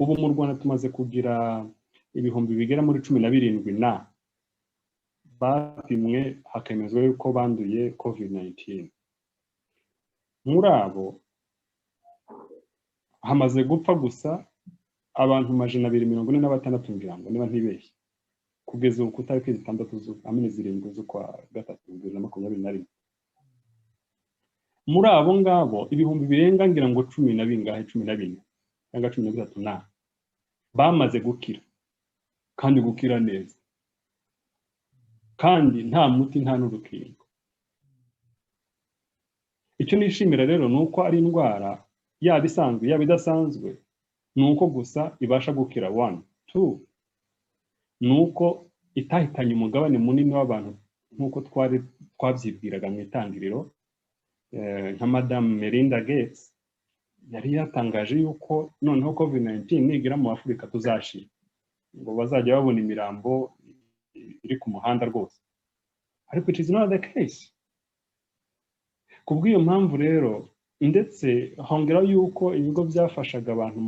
ubu mu Rwanda tumaze kugira ibihumbi bigera muri 17 na bapimwe hakemezwa yuko banduye covid-19 muri abo hamaze gupfa gusa abantu 246 ngira ngo niba ntibeshye kugeza ubu kutariki 7 z'ukwa gatatu 2021 muri abo ngabo ibihumbi birenga ngira ngo 10 na bingahe 14 cyangwa 13 na bamaze gukira kandi gukira neza kandi nta muti nta n'urukingo icyo nishimira rero nuko ari indwara yaba isanzwe yaba idasanzwe nuko gusa ibasha gukira 1 2 nuko itahitanye umugabane munini w'abantu nkuko twabyibwiraga mu itangiriro nka Madame Melinda Gates yari yatangaje yuko noneho covid-19 nigira mu Afurika tuzashira ngo bazajya babona imirambo iri ku muhanda rwose ariko it is not the case kubw'iyo mpamvu rero ndetse hongeraho yuko ibigo byafashaga abantu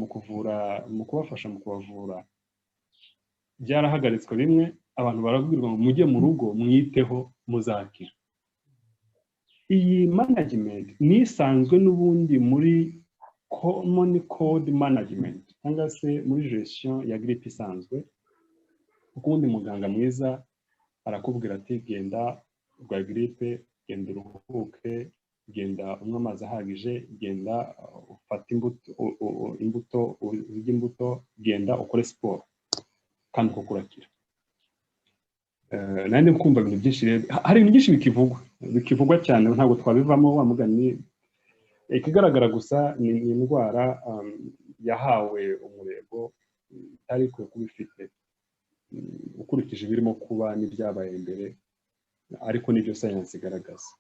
mu kubafasha mu kubavura byarahagaritswe bimwe abantu barabwirwa ngo mujye mu rugo mwiteho muzakira iyi management nisanzwe n'ubundi muri common cold management cyangwa se muri gestion ya grippe isanzwe ukundi muganga mwiza arakubwira ati genda rwa grippe genda uruhuke genda unywa amazi ahagije genda ufata imbuto genda ukore siporo kandi kukurakira nandi kumva ibintu byinshi rero hari ibintu byinshi bikivugwa cyane ntabwo twabivamo wa mugani ikigaragara gusa ni indwara yahawe umurego itari kuba ifite ukurikije ibirimo kuba n'ibyabaye mbere ariko nibyo science igaragaza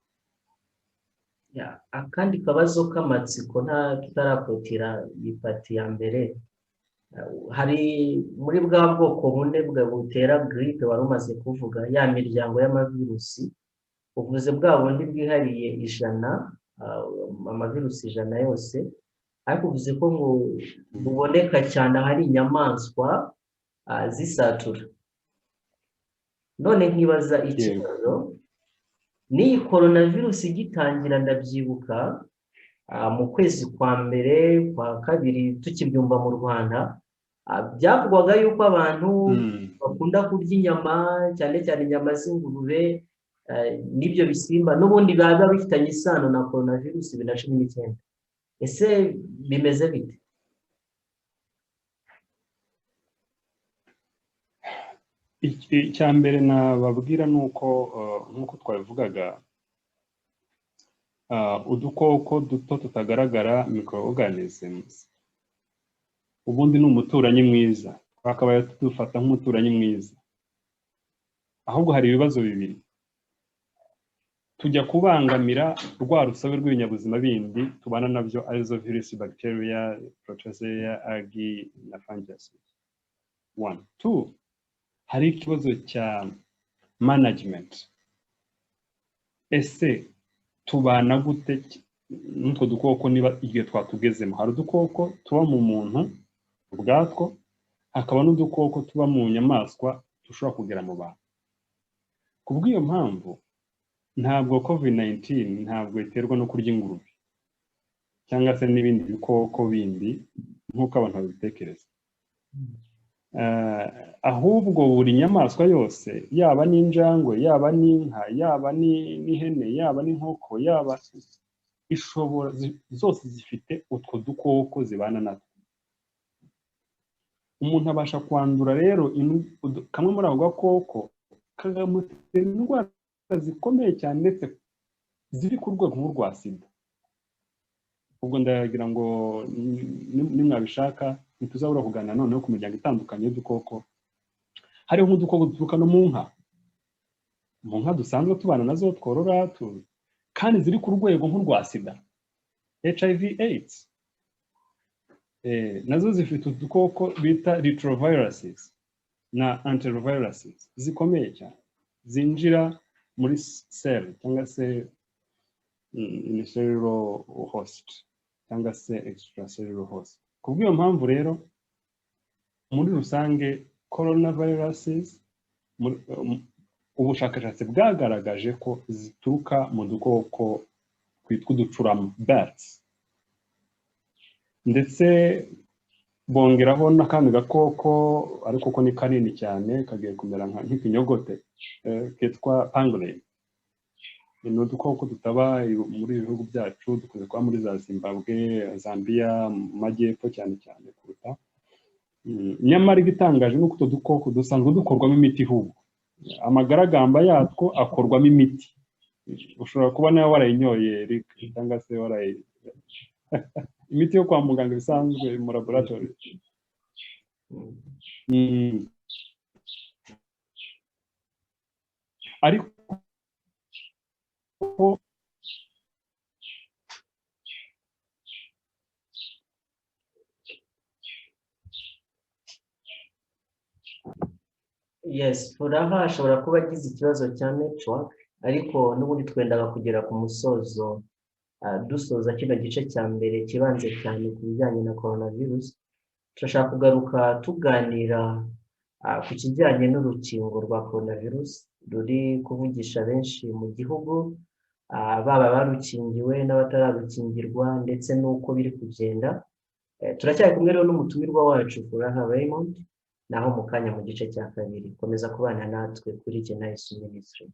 akandi kabazo k'amatsiko nta kitarapotira yipati ya mbere hari muri bwa bwoko bune butera grippe wari umaze kuvuga ya miryango y'amavirusi uvuze bwa bundi bwihariye amavirusi 100 yose ariko uvuze ko ngo buboneka cyane hari inyamaswa zisatura none nkibaza ikibazo ni coronavirus igitangira ndabyibuka mu kwezi kwa mbere kwa kabiri tukibyumva mu Rwanda byavugwaga yuko abantu bakunda kurya inyama cyane cyane inyama z'ingurube n'ibyo bisimba n'ubundi baba bifitanye isano na coronavirus 2019 ese bimeze bite icya mbere nababwira nuko nkuko twabivugaga udukoko duto tutagaragara microorganisms ubundi ni umuturanyi mwiza twakabaye tudufata nk'umuturanyi mwiza ahubwo hari ibibazo bibiri tujya kubangamira rwa rusobe rw'ibinyabuzima bindi tubana nabyo arizo virus bacteria protozoa algae na fungus 1 2 hari ikibazo cya management ese tubana gute n'utwo dukoko niba igihe twatugezemo hari udukoko tuba mu muntu ubwatwo hakaba n'udukoko tuba mu nyamaswa dushobora kugera mu bantu. Kubw'iyo mpamvu ntabwo COVID-19 ntabwo iterwa no kurya ingurube cyangwa se n'ibindi bikoko bindi nk'uko abantu babitekereza. Ahubwo buri nyamaswa yose, yaba n'injangwe, yaba n'inka, yaba n'ihene, yaba n'inkoko, yaba ishobora, zose zifite utwo dukoko zibana natwo. Umuntu abasha kwandura rero kamwe muri ako gakoko kagamutera indwara zikomeye cyane ndetse ziri ku rwego nk'urwa sida. Ubwo ndagira ngo nimwabishaka ntituzabura kuganira noneho ku miryango itandukanye y'udukoko. Hariho nk'udukoko duturuka no mu nka dusanzwe tubana nazo tworora kandi ziri ku rwego nk'urwa sida, HIV/AIDS. Nazo zifite udukoko bita retroviruses na antiretroviruses zikomeye cyane zinjira muri cell cyangwa se unicellular host cyangwa se extracellular host. Kubw'iyo mpamvu rero muri rusange coronaviruses ubushakashatsi bwagaragaje ko zituruka mu dukoko twitwa uducurama bats, ndetse bongeraho n'akandi gakoko ariko ko ni kanini cyane kagiye kumera nk'ikinyogote kitwa pangolin. Ni udukoko tutaba muri ibihugu byacu, dukunze kuba muri za Zimbabwe, Zambia, mu majyepfo cyane cyane kuruta. Nyamara igitangaje ni uko utwo dukoko dusanzwe dukorwamo imiti. Ahubwo amagaragamba yatwo akorwamo imiti. Ushobora kuba nawe warayinyoye cyangwa se imiti yo kwa muganga bisanzwe mu laboratory. Ariko yes, Furaha ashobora kuba agize ikibazo cya network, ariko n'ubundi twendaga kugera ku musozo dusoza kino gice cya mbere kibanze cyane ku bijyanye na coronavirus. Turashaka kugaruka tuganira ku kijyanye n'urukingo rwa coronavirus ruri kuvugisha benshi mu gihugu, baba barukingiwe n'abatararukingirwa ndetse n'uko biri kugenda. Turacyari kumwe rero n'umutumirwa wacu Furaha Raymond, naho mu kanya mu gice cya kabiri komeza kubana natwe kuri Jena Yesu Ministry.